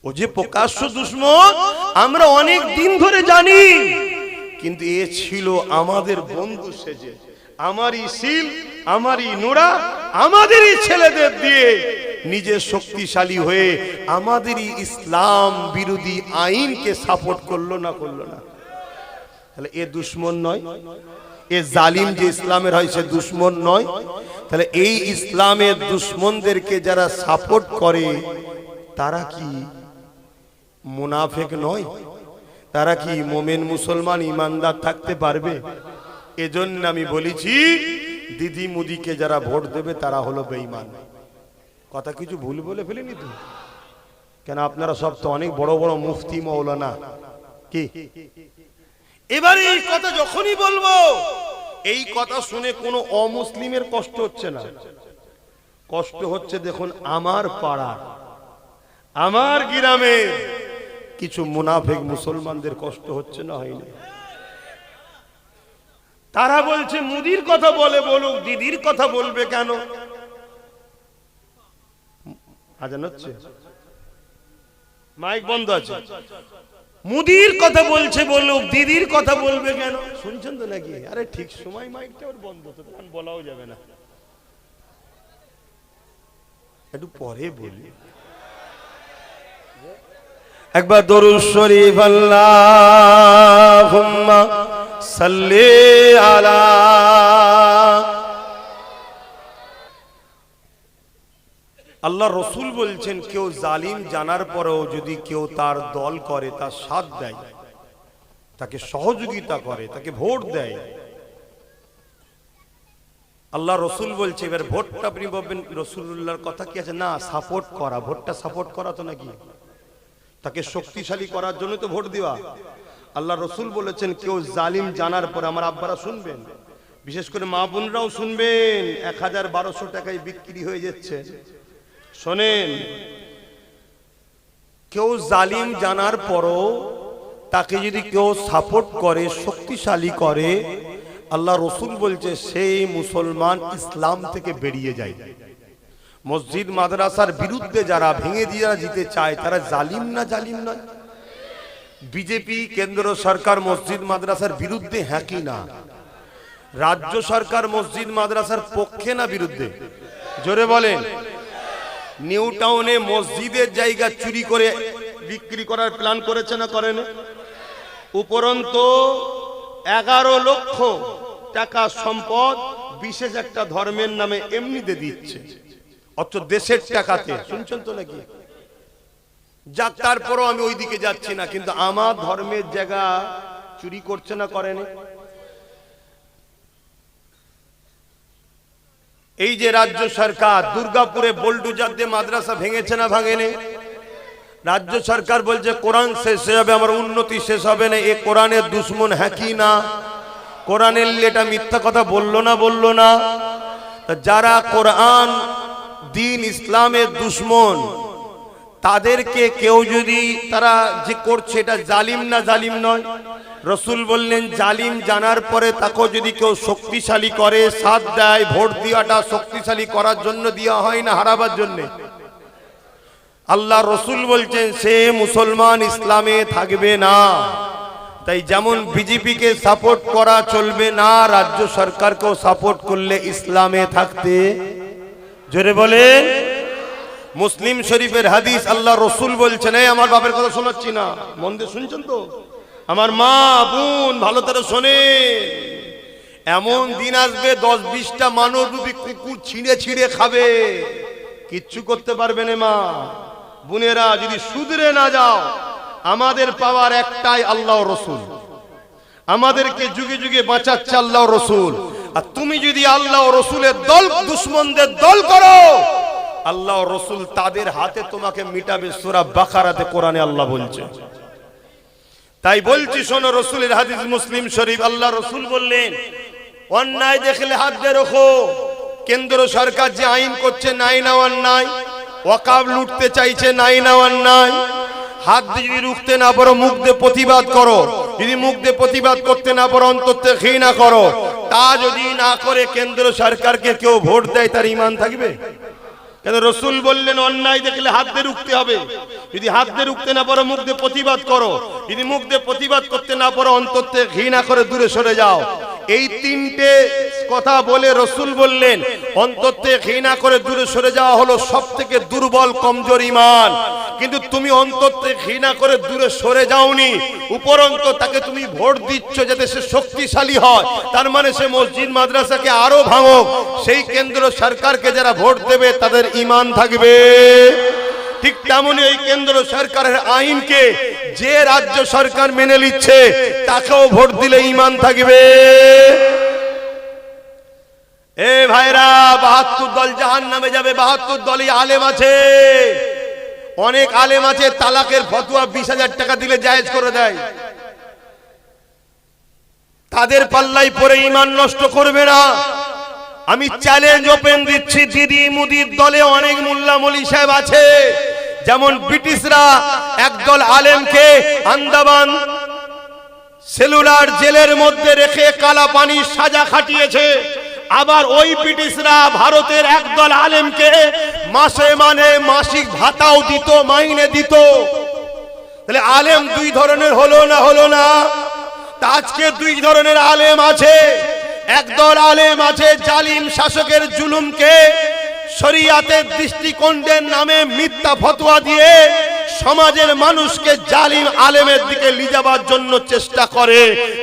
A: ও যে প্রকাশ্য দুশমন আমরা অনেক দিন ধরে জানি, কিন্তু এ ছিল আমাদের বন্ধু সেজে, আমারই শিল, আমারই নোরা, আমাদেরই ছেলেদের দিয়ে নিজে শক্তিশালী হয়ে আমাদেরই ইসলাম বিরোধী আইনকে সাপোর্ট করলো না করলো না? তাহলে এ দুশমন নয়? এ জালিম যে ইসলামের হয় সে দুশমন নয়? তাহলে এই ইসলামের দুশমনদেরকে যারা সাপোর্ট করে তারা কি মুনাফিক নয়? তারা কি মুমিন মুসলমান ইমানদার থাকতে পারবে? এজন্য আমি বলেছি দিদি মুদিকে যারা ভোট দেবে তারা হলো বেঈমান। কথা কিছু ভুল বলে ফেলেনি তো? কেন আপনারা সব তো অনেক বড় বড় মুফতি মৌলানা। কি এবারে এই কথা যখনই বলবো, এই কথা শুনে কোনো অমুসলিমের কষ্ট হচ্ছে না, কষ্ট হচ্ছে দেখুন আমার পাড়া, আমার গ্রামে কিছু মুনাফিক মুসলমানদের কষ্ট হচ্ছে না? হয়নি? তারা বলছে মুদির কথা বলে বলুক, দিদির কথা বলবে কেন? আজান হচ্ছে, মাইক বন্ধ আছে। মুদির কথা বলছে বলুক, দিদির কথা বলবে কেন? শুনছেন তো নাকি? আরে ঠিক সময় মাইকটা ওর বন্ধ, তো গান বলাও যাবে না, একটু পরে বলি। একবার দরুদ শরীফ আল্লাহুম্মা সাল্লি আলা। আল্লাহ রসুল বলছেন কেউ জালিম জানার পরেও যদি কেউ তার দল করে, তার সাথ দেয়, তাকে সহযোগিতা করে, তাকে ভোট দেয়, আল্লাহ রসুল বলছে, এবার ভোটটা আপনি বলবেন রসুল্লাহর কথা কি আছে? না, সাপোর্ট করা। ভোটটা সাপোর্ট করা তো নাকি, তাকে শক্তিশালী করার জন্য তো ভোট দেওয়া। আল্লাহ রসুল বলেছেন কেউ জালিম জানার পরে, আমার আব্বারা শুনবেন, বিশেষ করে মা বোনরাও শুনবেন, ১,১২০০ টাকায় বিক্রি হয়ে যাচ্ছে। শোনেন, কেউ জালিম জানার পরও তাকে যদি কেউ সাপোর্ট করে, শক্তিশালী করে, আল্লাহ রসুল বলছে সেই মুসলমান ইসলাম থেকে বেরিয়ে যায়। মসজিদ মাদ্রাসার বিরুদ্ধে যারা ভেঙে দিয়ে জিতে চায়, তারা জালিম না? জালিম নয়? বিজেপি কেন্দ্র সরকার মসজিদ মাদ্রাসার বিরুদ্ধে, হ্যাঁ কি না? রাজ্য সরকার মসজিদ মাদ্রাসার পক্ষে না বিরুদ্ধে? জোরে বলেন। নিউ টাউনে মসজিদের জায়গা চুরি করে বিক্রি করার প্ল্যান করেছে না করেন? উপরন্তু 11 লক্ষ টাকা সম্পদ বিশেষ একটা ধর্মের নামে এমনিতে দিচ্ছে, অথচ দেশের টাকাতে। শুনছেন তো নাকি? যাক, তারপরও আমি ওই দিকে যাচ্ছি না, কিন্তু আমার ধর্মের জায়গা চুরি করছে না করেনি? এই যে রাজ্য সরকার দুর্গাপুরে বোল্ডুজার দিয়ে মাদ্রাসা ভেঙেছে না ভাঙেনি? রাজ্য সরকার বলছে কোরআন শেষ হয়ে যাবে, আমার উন্নতি শেষ হবে না। এ কোরআনের দুশ্মন, হ্যাঁ কি না? কোরআনের এটা মিথ্যা কথা বললো না? বললো না? যারা কোরআন দিন ইসলামের দুশ্মন, তাদেরকে কেউ যদি তারা যে করছে, এটা জালিম না? জালিম নয়? রসুল বললেন জালিম জানার পরে তাকে যদি কেউ শক্তিশালী করে, সাথ দেয়, ভোট দেওয়াটা শক্তিশালী করার জন্য দেওয়া হয় না, হারাবার জন্য। আল্লাহ রসুল বলছেন সে মুসলমান ইসলামে থাকবে না। তাই যেমন বিজেপিকে সাপোর্ট করা চলবে না, রাজ্য সরকারকেও সাপোর্ট করলে ইসলামে থাকতে। জোরে বলেন। মুসলিম শরীফের হাদিস, আল্লাহ রসুল বলছেন, এই আমার বাপের কথা শোনাচ্ছি না, মন দিয়ে শুনছেন তো? আমার মা বোন ভালো করে শোনে, এমন দিন আসবে 10-20টা মানবরূপী কুকুর ছিঁড়ে ছিঁড়ে খাবে, কিচ্ছু করতে পারবে না। মা বোনেরা, যদি শুধরে না যাও, আমাদের পাওয়ার একটাই আল্লাহ রসুল, আমাদেরকে যুগে যুগে বাঁচাচ্ছে আল্লাহ রসুল। আর তুমি যদি আল্লাহ রসুলের দল দুশ্মনদের দল করো, আল্লাহ রসুল তাদের হাতে তোমাকে মিটাবে। সূরা বাকারাতে কোরআনে আল্লাহ বলছে। তাই বলছি শোনো, রসুলের হাদিস মুসলিম শরীফ, আল্লাহ রসুল বললেন অন্যায় দেখলে হাত দিয়ে রাখো। কেন্দ্র সরকার যে আইন করছে, নাই না অন্যায়? ওয়াকাফ লুটতে চাইছে, নাই না অন্যায়? হাত দিয়ে যদি রুখতে না পারো, মুখ দিয়ে প্রতিবাদ করো। যদি মুখ দিয়ে প্রতিবাদ করতে না পারো, অন্তর থেকে ঘৃণা করো। তা যদি না করে কেন্দ্র সরকারকে কেউ ভোট দেয়, তার ঈমান থাকবে? কেন রসুল বললেন অন্যায় দেখলে হাত দিয়ে রুখতে হবে। যদি হাত দিয়ে রুখতে না পারো, মুখ দিয়ে প্রতিবাদ করো। যদি মুখ দিয়ে প্রতিবাদ করতে না পারো, অন্তর থেকে ঘৃণা করে দূরে সরে যাও। এই তিনটে কথা বলে রসুল বললেন অন্তর থেকে ঘৃণা করে দূরে সরে যাওয়া হলো সব থেকে দুর্বল কমজোর ঈমান। কিন্তু তুমি অন্তর থেকে ঘৃণা করে দূরে সরে যাওনি, উপরন্ত তাকে তুমি ভোট দিচ্ছ যাতে সে শক্তিশালী হয়। তার মানে সে মসজিদ মাদ্রাসাকে আরো ভাঙুক। সেই কেন্দ্র সরকারকে যারা ভোট দেবে, তাদের ঈমান থাকবে। ঠিক তেমনি এই কেন্দ্র সরকারের আইনকে যে রাজ্য সরকার মেনে নিচ্ছে, তাকেও ভোট দিলে ঈমান থাকবে। এ ভাইরা, 72 দল জাহান্নামে যাবে। 72 দলই আলেম আছে। অনেক আলেম আছে তালাকের ফতোয়া 20,000 টাকা দিলে জায়েজ করে দেয়। তাদের পাল্লাই পরে ঈমান নষ্ট করবে না। আমি চ্যালেঞ্জ ওপেন দিচ্ছি, দিদি মুদির দলে অনেক মোল্লা মলি সাহেব আছে। যেমন ব্রিটিশরা একদল আলেমকে আন্দামান সেলুলার জেলের মধ্যে রেখে কালা পানির সাজা খাটিয়েছে। আবার ওই ব্রিটিশরা ভারতের একদল আলেমকে মাসে মাসিক ভাতাও দিত, মাইনে দিত। তাহলে আলেম দুই ধরনের হলো না? তা আজকে দুই ধরনের আলেম আছে। একদল আলেম আছে জালিম শাসকের জুলুমকে শরিয়াতের দৃষ্টিকোণের নামে মিথ্যা ফতোয়া দিয়ে সমাজের মানুষকে জালিম আলেমের দিকে নিয়ে যাবার জন্য চেষ্টা করে।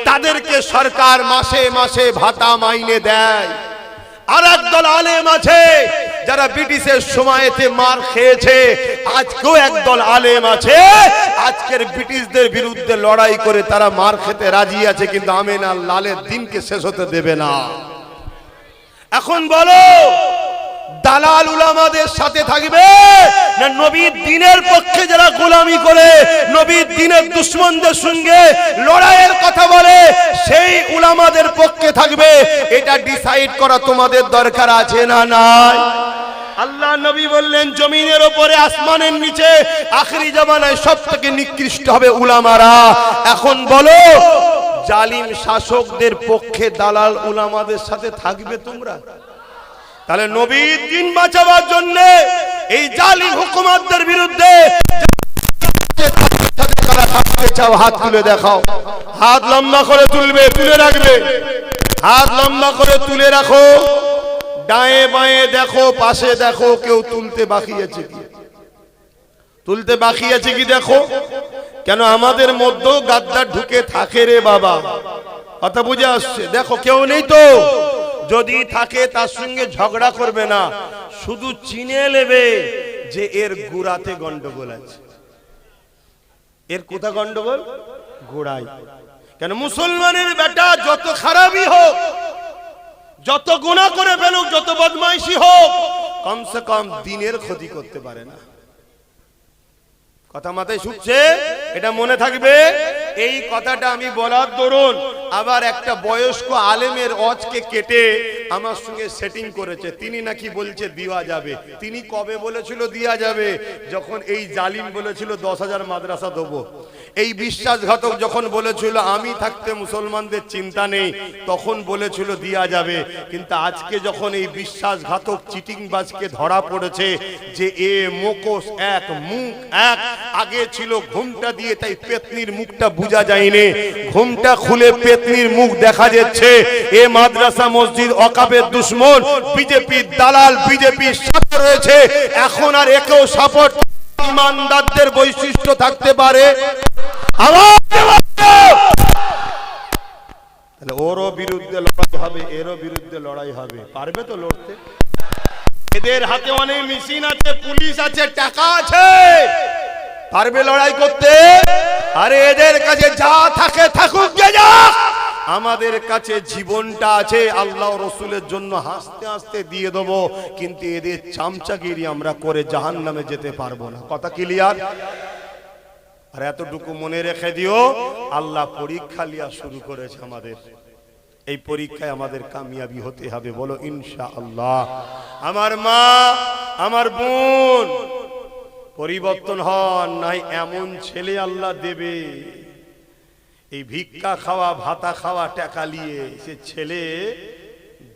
A: তাদেরকে সরকার মাসে মাসে ভাতা মাইনে দেয়। আর একদল আলেম আছে যারা ব্রিটিশের সময়তে মার খেয়েছে। আজকেও একদল আলেম আছে আজকের ব্রিটিশদের বিরুদ্ধে লড়াই করে তারা মার খেতে রাজি আছে, কিন্তু আমিন আর লালের দিনকে শেষ হতে দেবে না। এখন বলো, দালাল উলামাদের সাথে থাকবে না নবীর দ্বীনের পক্ষে যারা গোলামি করে নবীর দ্বীনের দুশমনদের সঙ্গে লড়াইয়ের কথা বলে সেই উলামাদের পক্ষে থাকবে? এটা ডিসাইড করা তোমাদের দরকার আছে না নাই? আল্লাহ নবী বললেন জমিনের উপরে আসমানের নিচে আখেরি জামানায় সবথেকে নিকৃষ্ট হবে উলামারা। এখন বলো, জালিম শাসকদের পক্ষে দালাল উলামাদের সাথে থাকবে তোমরা? তাহলে নবীর দ্বীন বাঁচাবার জন্য এই জালিম হুকুমতদের বিরুদ্ধে চাও হাত তুলে দেখাও। হাত লম্বা করে তুলবে, তুলে রাখবে। হাত লম্বা করে তুলে রাখো। ডায়ে বাঁয়ে দেখো, পাশে দেখো, কেউ তুলতে বাকি আছে কি? তুলতে বাকি আছে কি দেখো। কেন আমাদের মধ্যেও গাদ্দার ঢুকে থাকে রে বাবা, কথা বুঝে আসছে? দেখো কেউ নেই তো, যদি থাকে তার সঙ্গে ঝগড়া করবে না, শুধু চিনে নেবে যে এর গোড়াতে গন্ডগোল আছে। এর কোথা গন্ডগোল? গোড়াই। কেন মুসলমানের বেটা যত খারাপই হোক, যত গুনাহ করে ফেলুক, যত বদমাইশি হোক, কমসে কম দ্বীনের ক্ষতি করতে পারে না। কথা মাথায় শুকছে? এটা মনে থাকবে। এই কথাটা আমি বলার দরুন আবার একটা বয়স্ক আলেমের অজকে কেটে আমার সঙ্গে সেটিং করেছে। তিনি নাকি বলছে দেওয়া যাবে। তিনি কবে বলেছিল দেওয়া যাবে? যখন এই জালিম বলেছিল 10,000 মাদ্রাসা দেবো। এই বিশ্বাসঘাতক যখন বলেছিল আমি থাকতে মুসলমানদের চিন্তা নেই, তখন বলেছিল দেওয়া যাবে। কিন্তু আজকে যখন এই বিশ্বাসঘাতক চিটিংবাজকে ধরা পড়েছে যে এ মুখোশ এক, মুখ এক, আগে ছিল ঘুমটা দিয়ে তাই পেতনির মুখটা বোঝা যায়নি, ঘুমটা খুলে পেতনির মুখ দেখা যাচ্ছে। এ মাদ্রাসা মসজিদ ওয়াকফের দুশমন, বিজেপির দালাল, বিজেপির সাথে রয়েছে। এখন আর একেও সাপোর্ট ইমানদারদের বৈশিষ্ট্য থাকতে পারে? তাহলে ওরও বিরুদ্ধে লড়াই হবে, এরও বিরুদ্ধে লড়াই হবে। পারবে তো লড়তে? এদের হাতে অনেক মেশিন আছে, পুলিশ আছে, টাকা আছে, পারবে লড়াই করতে? আরে এদের কাছে যা থাকে থাকুক, গে যাক। আমাদের কাছে জীবনটা আছে, আল্লাহ রসুলের জন্য হাসতে হাসতে দিয়ে দেবো। কিন্তু এদের চামচাগিরি আমরা করে জাহান্নামে যেতে পারবো না। কথা ক্লিয়ার? আর এতটুকু মনে রেখে দিও, আল্লাহ পরীক্ষা লিয়া শুরু করেছে আমাদের। এই পরীক্ষায় আমাদের কামিয়াবি হতে হবে, বলো ইনশাআল্লাহ। আমার মা, আমার বোন, পরিবর্তন হন, নাই এমন ছেলে আল্লাহ দেবে। এই ভিক্ষা খাওয়া, ভাতা খাওয়া, টাকা নিয়ে সে ছেলে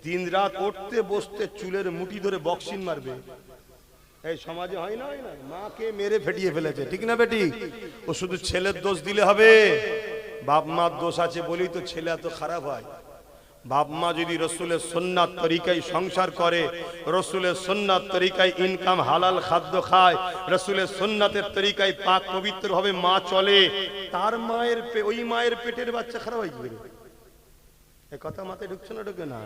A: দিন রাত উঠতে বসতে চুলের মুঠি ধরে বক্সিং মারবে। এই সমাজে হয় না, হয় না? মাকে মেরে ফেটিয়ে ফেলেছে, ঠিক না বেটি? ও শুধু ছেলের দোষ দিলে হবে? বাপ মার দোষ আছে বলেই তো ছেলে এত খারাপ হয়। বাপ মা যদি রসুলের সুন্নাত তরিকায় সংসার করে, রসুলের সুন্নাত তরিকায় ইনকাম হালাল খাদ্য খায়, রসুলের সুন্নাতের তরিকায় পাক পবিত্র ভাবে মা চলে, তার মায়ের ওই মায়ের পেটের বাচ্চা খারাপ হয়ে যাবে। এই কথা মাথায় ঢুকছে না? ঢুকে না?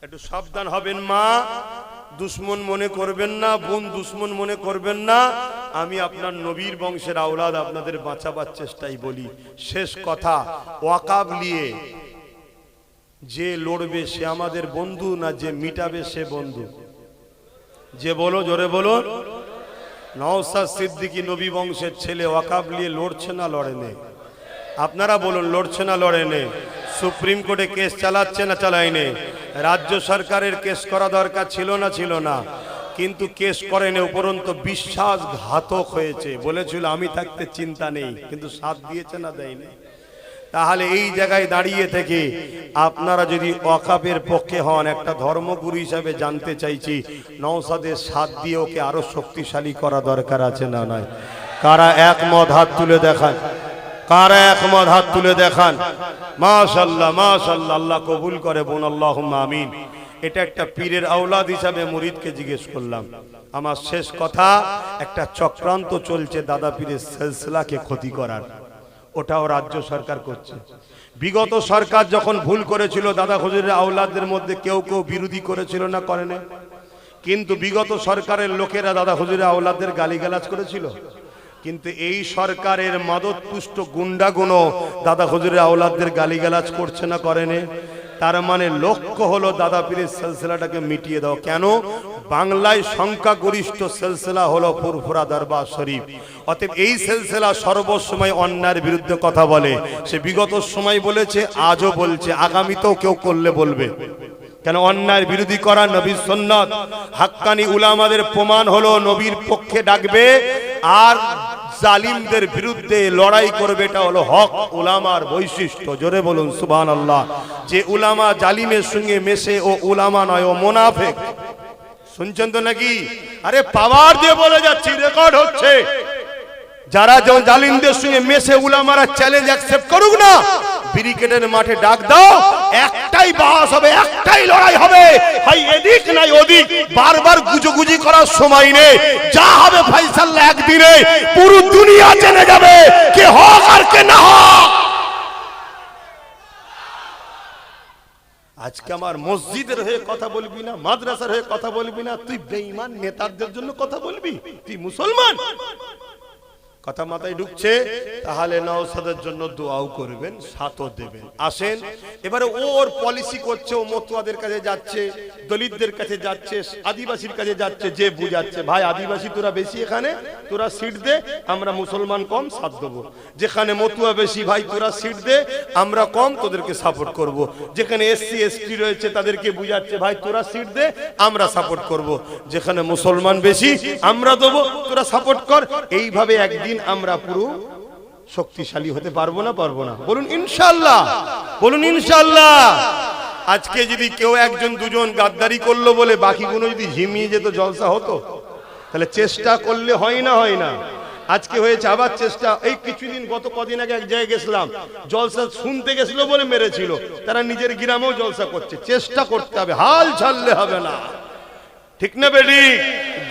A: একটু সাবধান হবেন। মা দুশ্মন মনে করবেন না, বোন দুশ্মন মনে করবেন না। আমি আপনার নবীর বংশের আওলাদ, আপনাদের বাঁচাবার চেষ্টাই বলি। শেষ কথা, ওয়াকফ নিয়ে যে লড়বে সে আমাদের বন্ধু না যে মিটাবে সে বন্ধু? যে বলো, জোরে বলো। নওশাদ সিদ্দিকী নবী বংশের ছেলে, ওয়াকফ নিয়ে লড়ছে না লড়ে নে? আপনারা বলুন, লড়ছে না লড়ে নে? সুপ্রিম কোর্টে কেস চালাচ্ছে না চালায়নি? রাজ্য সরকারের কেস করা দরকার ছিল না ছিল না? কিন্তু কেস করেনি, উপরন্তু বিশ্বাসঘাতক হয়েছে। বলেছিল আমি থাকতে চিন্তা নেই, কিন্তু সাথ দিয়েছে না দেয়নি? তাহলে এই জায়গায় দাঁড়িয়ে থেকে আপনারা যদি ওয়াকফের পক্ষে হন, একটা ধর্মগুরু হিসাবে জানতে চাইছি, নওশাদের সাথ দিয়ে ওকে আরো শক্তিশালী করা দরকার আছে না নয়? কারা একমত হাত তুলে দেখান, কারা একমত হাত তুলে দেখান। মাশাআল্লাহ মাশাআল্লাহ, আল্লাহ কবুল করে বোন, আল্লাহুম্মা আমিন। এটা একটা পীরের আওলাদ হিসাবে মুরিদকে জিজ্ঞেস করলাম। আমার শেষ কথা, একটা চক্রান্ত চলছে দাদা পীরের সিলসিলাকে ক্ষতি করার, ওটাও রাজ্য সরকার করছে। বিগত সরকার যখন ভুল করেছিল, দাদা হুজুরের আওলাদদের মধ্যে কেউ কেউ বিরোধী করেছিল না, করেনি? কিন্তু বিগত সরকারের লোকেরা দাদা হুজুরের আওলাদদের গালিগালাজ করেছিল। কিন্তু এই সরকারের মাদকপুষ্ট গুন্ডাগুনো দাদা হুজুরের আওলাদদের গালিগালাজ করছে না, করেনি? তার মানে লক্ষ্য হলো দাদা পীরের সিলসিলাটাকে মিটিয়ে দাও। কেন? বাংলায় সংখ্যাগরিষ্ঠ সিলসিলা হলো ফুরফুরা দরবার শরীফ। অতএব এই সিলসিলা সর্বসময় অন্যায়ের বিরুদ্ধে কথা বলে। সে বিগত সময় বলেছে, আজও বলছে, আগামীতেও কেউ করলে বলবে। কেন? অন্যায়ের বিরোধী করা নবীর সুন্নাত। হাক্কানি উলামাদের প্রমাণ হলো নবীর পক্ষে ডাকবে আর জালিমদের বিরুদ্ধে লড়াই করবে, এটা হলো হক উলামার বৈশিষ্ট্য। জোরে বলুন সুবহানাল্লাহ। যে উলামা জালিমের সঙ্গে মেশে ও উলামা নয়, ও মুনাফিক। শুনছেন তো নাকি? আরে পাওয়ার দিয়ে বলে যাচ্ছি, রেকর্ড হচ্ছে। যারা জালিমদের সঙ্গে মেশে উলামারা চ্যালেঞ্জ অ্যাকসেপ্ট করুক না, ব্রিগেডের মাঠে ডাক দাও, একটাই বাস হবে, একটাই লড়াই হবে। ভাই এদিক নাই ওদিক বারবার গুজুগুজি করার সময় নেই। যা হবে ফয়সালা একদিনে, পুরো দুনিয়া জেনে যাবে কে হক আর কে না হক। আজকে আমার মসজিদের হয়ে কথা বলবি না, মাদ্রাসার হয়ে কথা বলবি না, তুই বেঈমান নেতাদের জন্য কথা বলবি? তুই মুসলমান? কথা মাথায় ঢুকছে? তাহলে নওশাদের জন্য দোয়াও করবেন, সাথও দেবেন। আসেন এবারে ওর পলিসি করছে, ও মতুয়াদের কাছে যাচ্ছে, দলিতদের কাছে যাচ্ছে, আদিবাসীর কাছে যাচ্ছে, যে বুঝাচ্ছে ভাই আদিবাসী তোরা বেশি, এখানে তোরা সিট দে, আমরা মুসলমান কম, সাথ দেবো। যেখানে মতুয়া বেশি, ভাই তোরা সিট দে, আমরা কম, তোদেরকে সাপোর্ট করব। যেখানে এসসি এসটি রয়েছে তাদেরকে বুঝাচ্ছে, ভাই তোরা সিট দে, আমরা সাপোর্ট করব। যেখানে মুসলমান বেশি, আমরা দেবো, তোরা সাপোর্ট কর। এইভাবে একদিন আমরা পুরো শক্তিশালী হতে পারবো না? পারবো না? বলুন ইনশাআল্লাহ, বলুন ইনশাআল্লাহ। আজকে যদি কেউ একজন দুজন গাদ্দারি করলো বলে বাকিগুলো যদি ঝিমিয়ে যেত, জলসা হতো? তাহলে চেষ্টা করলে হয় না? হয় না? আজকে হয়েছে আবার চেষ্টা। এই কিছুদিন, গত কদিন আগে এক জায়গায় গেছিলাম, জলসা শুনতে গেছিল বলে মেরেছিল। তারা নিজের গ্রামেও জলসা করছে। চেষ্টা করতে হবে, হাল ছাড়লে হবে না। ঠিক না বেডি?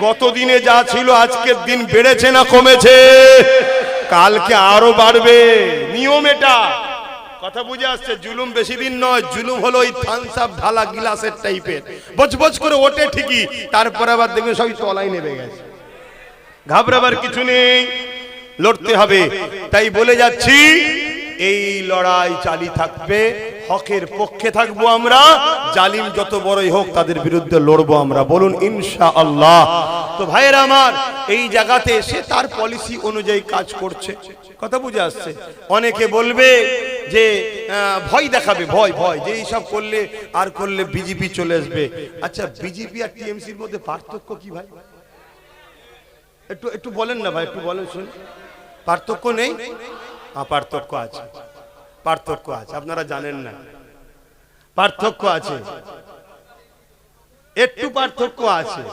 A: গত দিনে যা ছিল আজকের দিন বেড়েছে না কমেছে? কালকে আরো বাড়বে, নিয়ম এটা। কথা বুঝে আসছে? জুলুম বেশি দিন নয়। জুলুম হলো ওই থামস আপ ঢালা গিলাসের টাইপের, বজবজ করে ওঠে ঠিকই, তারপর আবার দেখবে সবই তলায় নেমে গেছে। ঘাবড়াবার কিছু নেই, লড়তে হবে। তাই বলে যাচ্ছি, এই লড়াই চালি থাকবে, হকের পক্ষে থাকবো আমরা। জালিম যত বড়ই হোক তাদের বিরুদ্ধে লড়বো আমরা। বলুন ইনশাআল্লাহ। তো ভাইয়েরা আমার, এই জায়গাতে এসে তার পলিসি অনুযায়ী কাজ করছে। কথা বুঝে আসছে? অনেকে বলবে যে ভয় দেখাবে, ভয় ভয় যে এইসব করলে আর করলে বিজেপি চলে আসবে। আচ্ছা, বিজেপি আর টিএমসির মধ্যে পার্থক্য কি ভাই? একটু একটু বলেন না ভাই, একটু বলেন শুন। পার্থক্য নেই? পার্থক্য আছে, পার্থক্য আছে। আপনারা জানেন না, পার্থক্য আছে, একটু পার্থক্য আছে।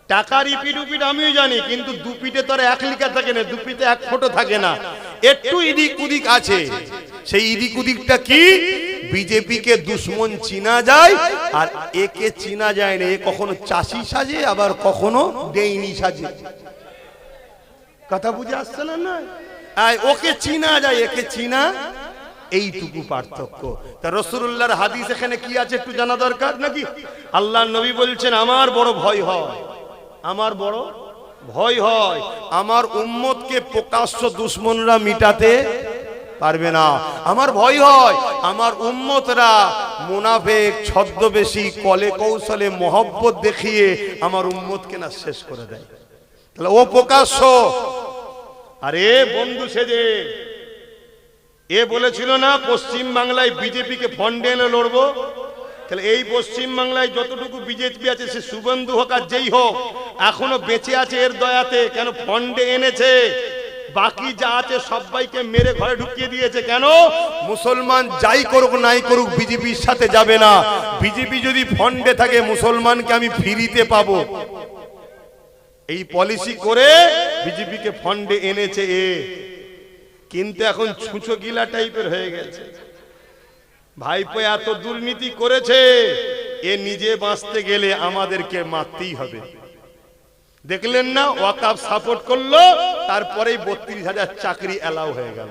A: টাকার ইপিট উপিট আমিও জানি, কিন্তু দুপিটে তো আর এক লিখা থাকে না, দুপিটে এক ফটো থাকে না, একটু ইদিক উদিক আছে। সেই ইদিক উদিকটা কি? বিজেপিকে দুশ্মন চিনা যায় আর একে চিনা যায় না। এ কখনো চাষি সাজে, আবার কখনো ডেইনি সাজে। কথা বুঝে আসছে না? ওকে চিনা যায়, একে চিনা, এইটুকু পার্থক্য। তা রাসূলুল্লাহর হাদিস এখানে কি আছে একটু জানা দরকার নাকি? আল্লাহর নবী বলছেন, আমার বড় ভয় হয়, আমার বড় ভয় হয়, আমার উম্মতকে প্রকাশ্য দুশমনরা মিটাতে পারবে না। আমার ভয় হয় আমার উম্মতরা মুনাফিক ছদ্মবেশী কলে কৌশলে মহব্বত দেখিয়ে আমার উম্মতকে না শেষ করে দেয়। তাহলে ও প্রকাশ্য, আরে বন্ধু সেজে এ বলেছিল না পশ্চিম বাংলায় বিজেপিকে ফন্ডে এনে লড়বো। তাহলে এই পশ্চিম বাংলায় যতটুকু বিজেপি আছে, সে শুভেন্দু হোক আর যেই হোক, এখনো বেঁচে আছে এর দয়াতে। কেন? ফন্ডে এনেছে। বাকি যা আছে সবাইকে মেরে ঘরে ঢুকিয়ে দিয়েছে। কেন? মুসলমান যাই করুক নাই করুক বিজেপির সাথে যাবে না। বিজেপি যদি ফন্ডে থাকে মুসলমানকে আমি ফ্রিতে পাবো, এই পলিসি করে বিজেপিকে ফন্ডে এনেছে এ। কিন্তু এখন ছুঁচো গিলা টাইপের হয়ে গেছে। ভাইপো এত দুর্নীতি করেছে, এ নিজে বাঁচতে গেলে আমাদেরকে মারতেই হবে। দেখলেন না ওয়াকাফ সাপোর্ট করলো, তারপরেই 32,000 চাকরি অ্যালাউ হয়ে গেল।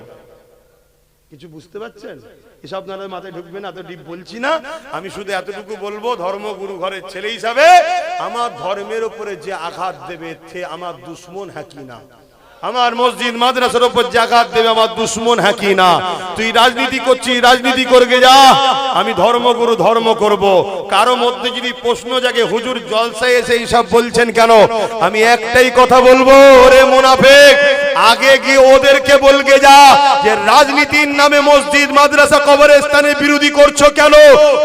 A: কিছু বুঝতে পারছেন? এসব আপনাদের মাথায় ঢুকবে না, এত ডিপ বলছি না। আমি শুধু এতটুকু বলবো, ধর্মগুরু ঘরের ছেলে হিসাবে আমার ধর্মের উপরে যে আঘাত দেবে সে আমার দুশ্মন হ্যাঁ কি না? আমার মসজিদ মাদ্রাসার উপর যে আঘাত দেবে আমার দুশ্মন হ্যাঁ কি না? তুই রাজনীতি করছিস, রাজনীতি করবে যা, আমি ধর্মগুরু ধর্ম করব। কারো মধ্যে যদি প্রশ্ন জাগে হুজুর জলসায় এসে এইসব বলছেন কেন, আমি একটাই কথা বলবো, ওরে মুনাফিক, আগে গিয়ে ওদেরকে বলগে যা যে রাজনীতির নামে মসজিদ মাদ্রাসা কবরস্থানের বিরোধী করছো কেন?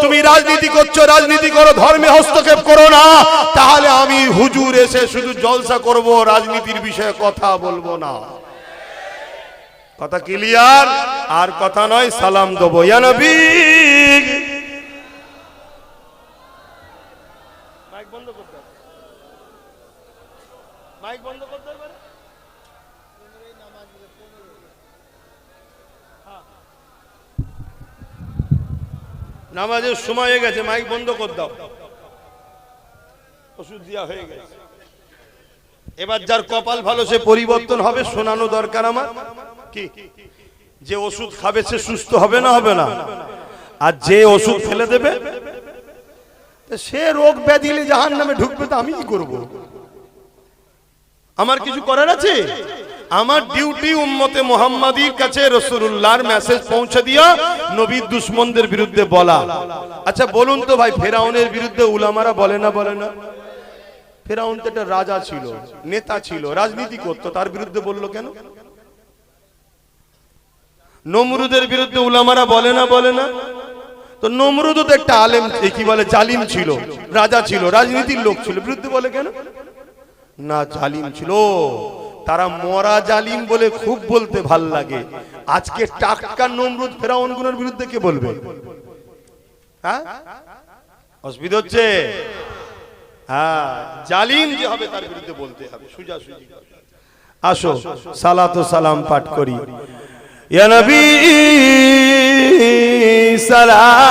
A: তুমি রাজনীতি করছো, রাজনীতি করো, ধর্মে হস্তক্ষেপ করো না। তাহলে আমি হুজুর এসে শুধু জলসা করব, রাজনীতির বিষয়ে কথা বলবো না। কথা ক্লিয়ার? আর কথা নয়, সালাম দেবো ইয়া নবী। মাইক বন্ধ করতে হবে, মাইক বন্ধ করতে হবে। নামাজের সময় হয়ে গেছে, মাইক বন্ধ করে দাও। ওষুধ দেওয়া হয়ে গেছে, এবার যার কপাল ভালো সে পরিবর্তন হবে। শোনানো দরকার আমার কি, যে ওষুধ খাবে সে সুস্থ হবে না হবে না? আর যে ওষুধ ফেলে দেবে সে রোগ ব্যাধি জাহান্নামে ঢুকবে। তো আমি কি করব? আমার কিছু করার আছে? আমার ডিউটি উম্মতে মুহাম্মাদির কাছে রাসূলুল্লাহর মেসেজ পৌঁছে দিয়া নবীর দুশমনদের বিরুদ্ধে বলা। আচ্ছা বলুন তো ভাই, ফেরাউনের বিরুদ্ধে উলামারা বলে না বলে না? ফেরাউন তো একটা রাজা ছিল, নেতা ছিল, রাজনীতি করতো, তার বিরুদ্ধে বললো কেন? নমরুদের বিরুদ্ধে উলামারা বলে না বলে না? তো নমরুদও তো একটা আলেম, কি বলে, জালিম ছিল, রাজা ছিল, রাজনীতির লোক ছিল, বিরুদ্ধে বলে কেন? না, জালিম ছিল। তারা মরা জালিম বলে খুব বলতে ভাল লাগে। আজকে টাটকা নমরুদ ফেরাউন গুলোর বিরুদ্ধে কে বলবে? হ্যাঁ, অসুবিধা হচ্ছে। হ্যাঁ, জালিম যে হবে তার বিরুদ্ধে বলতে হবে, সুজাসুজি। আসো সালাত ও সালাম পাঠ করি। ইয়া নবী সালাম